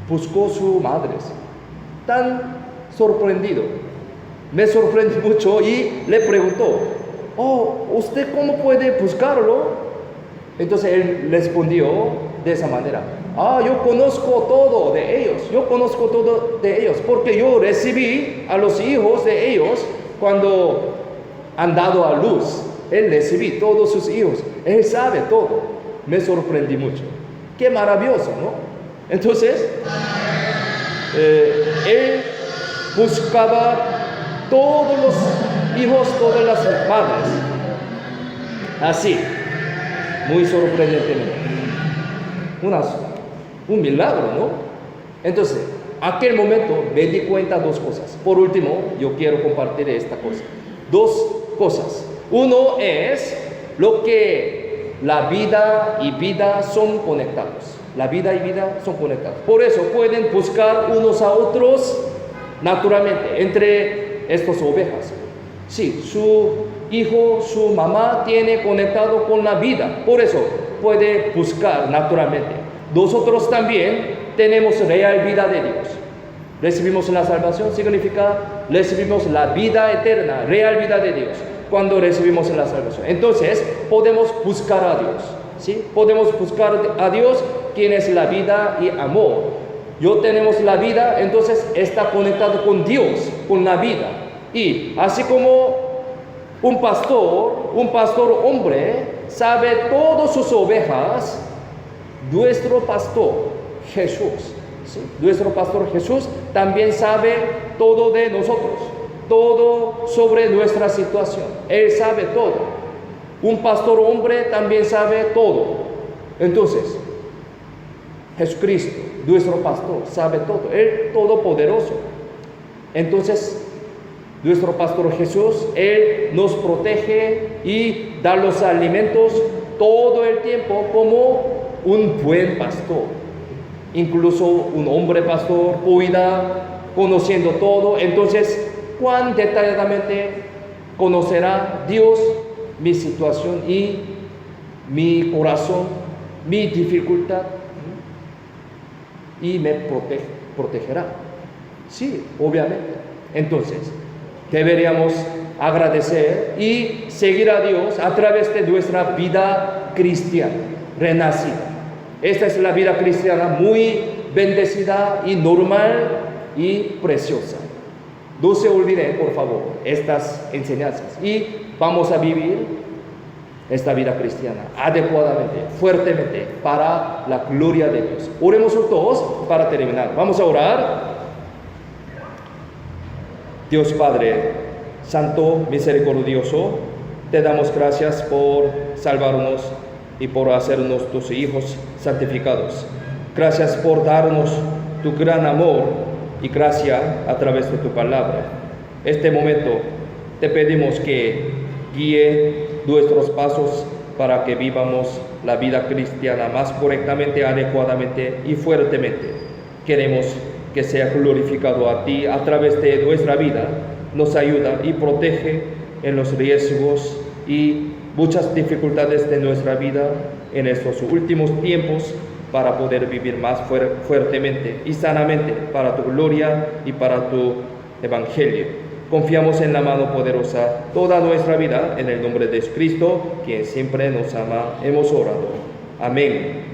buscó sus madres. Tan sorprendido. Me sorprendió mucho y le preguntó, ¿usted cómo puede buscarlo? Entonces él respondió de esa manera, yo conozco todo de ellos, porque yo recibí a los hijos de ellos cuando han dado a luz. Él recibí todos sus hijos, él sabe todo. Me sorprendí mucho. Qué maravilloso, ¿no? Entonces, él buscaba todos los hijos, todas las madres. Así, muy sorprendentemente. Un milagro, ¿no? Entonces, aquel momento me di cuenta dos cosas. Por último, yo quiero compartir esta cosa. Dos cosas. Uno es lo que la vida y vida son conectados. La vida y vida son conectados. Por eso pueden buscar unos a otros naturalmente entre estas ovejas. Sí, su hijo, su mamá tiene conectado con la vida. Por eso puede buscar naturalmente. Nosotros también tenemos real vida de Dios. Recibimos la salvación, significa recibimos la vida eterna, real vida de Dios, cuando recibimos la salvación. Entonces, podemos buscar a Dios, ¿sí? Podemos buscar a Dios, quien es la vida y amor. Yo tenemos la vida, entonces está conectado con Dios, con la vida. Y así como un pastor hombre, sabe todas sus ovejas, nuestro pastor Jesús, ¿sí? Nuestro pastor Jesús también sabe todo de nosotros, todo sobre nuestra situación. Él sabe todo. Un pastor hombre también sabe todo. Entonces, Jesucristo, nuestro pastor, sabe todo. Él todopoderoso. Entonces, nuestro pastor Jesús, Él nos protege y da los alimentos todo el tiempo como un buen pastor. Incluso un hombre pastor cuida, conociendo todo. Entonces, cuán detalladamente conocerá Dios mi situación y mi corazón, mi dificultad, y me protegerá. Sí, obviamente. Entonces, deberíamos agradecer y seguir a Dios a través de nuestra vida cristiana renacida. Esta es la vida cristiana muy bendecida y normal y preciosa. No se olviden, por favor, estas enseñanzas y vamos a vivir esta vida cristiana adecuadamente, fuertemente, para la gloria de Dios. Oremos todos para terminar. Vamos a orar. Dios Padre, Santo, misericordioso, te damos gracias por salvarnos y por hacernos tus hijos santificados. Gracias por darnos tu gran amor y gracia a través de tu palabra. Este momento te pedimos que guíe nuestros pasos para que vivamos la vida cristiana más correctamente, adecuadamente y fuertemente. Queremos que sea glorificado a ti a través de nuestra vida. Nos ayuda y protege en los riesgos y muchas dificultades de nuestra vida en estos últimos tiempos, para poder vivir más fuertemente y sanamente para tu gloria y para tu evangelio. Confiamos en la mano poderosa toda nuestra vida, en el nombre de Cristo, quien siempre nos ama. Hemos orado. Amén.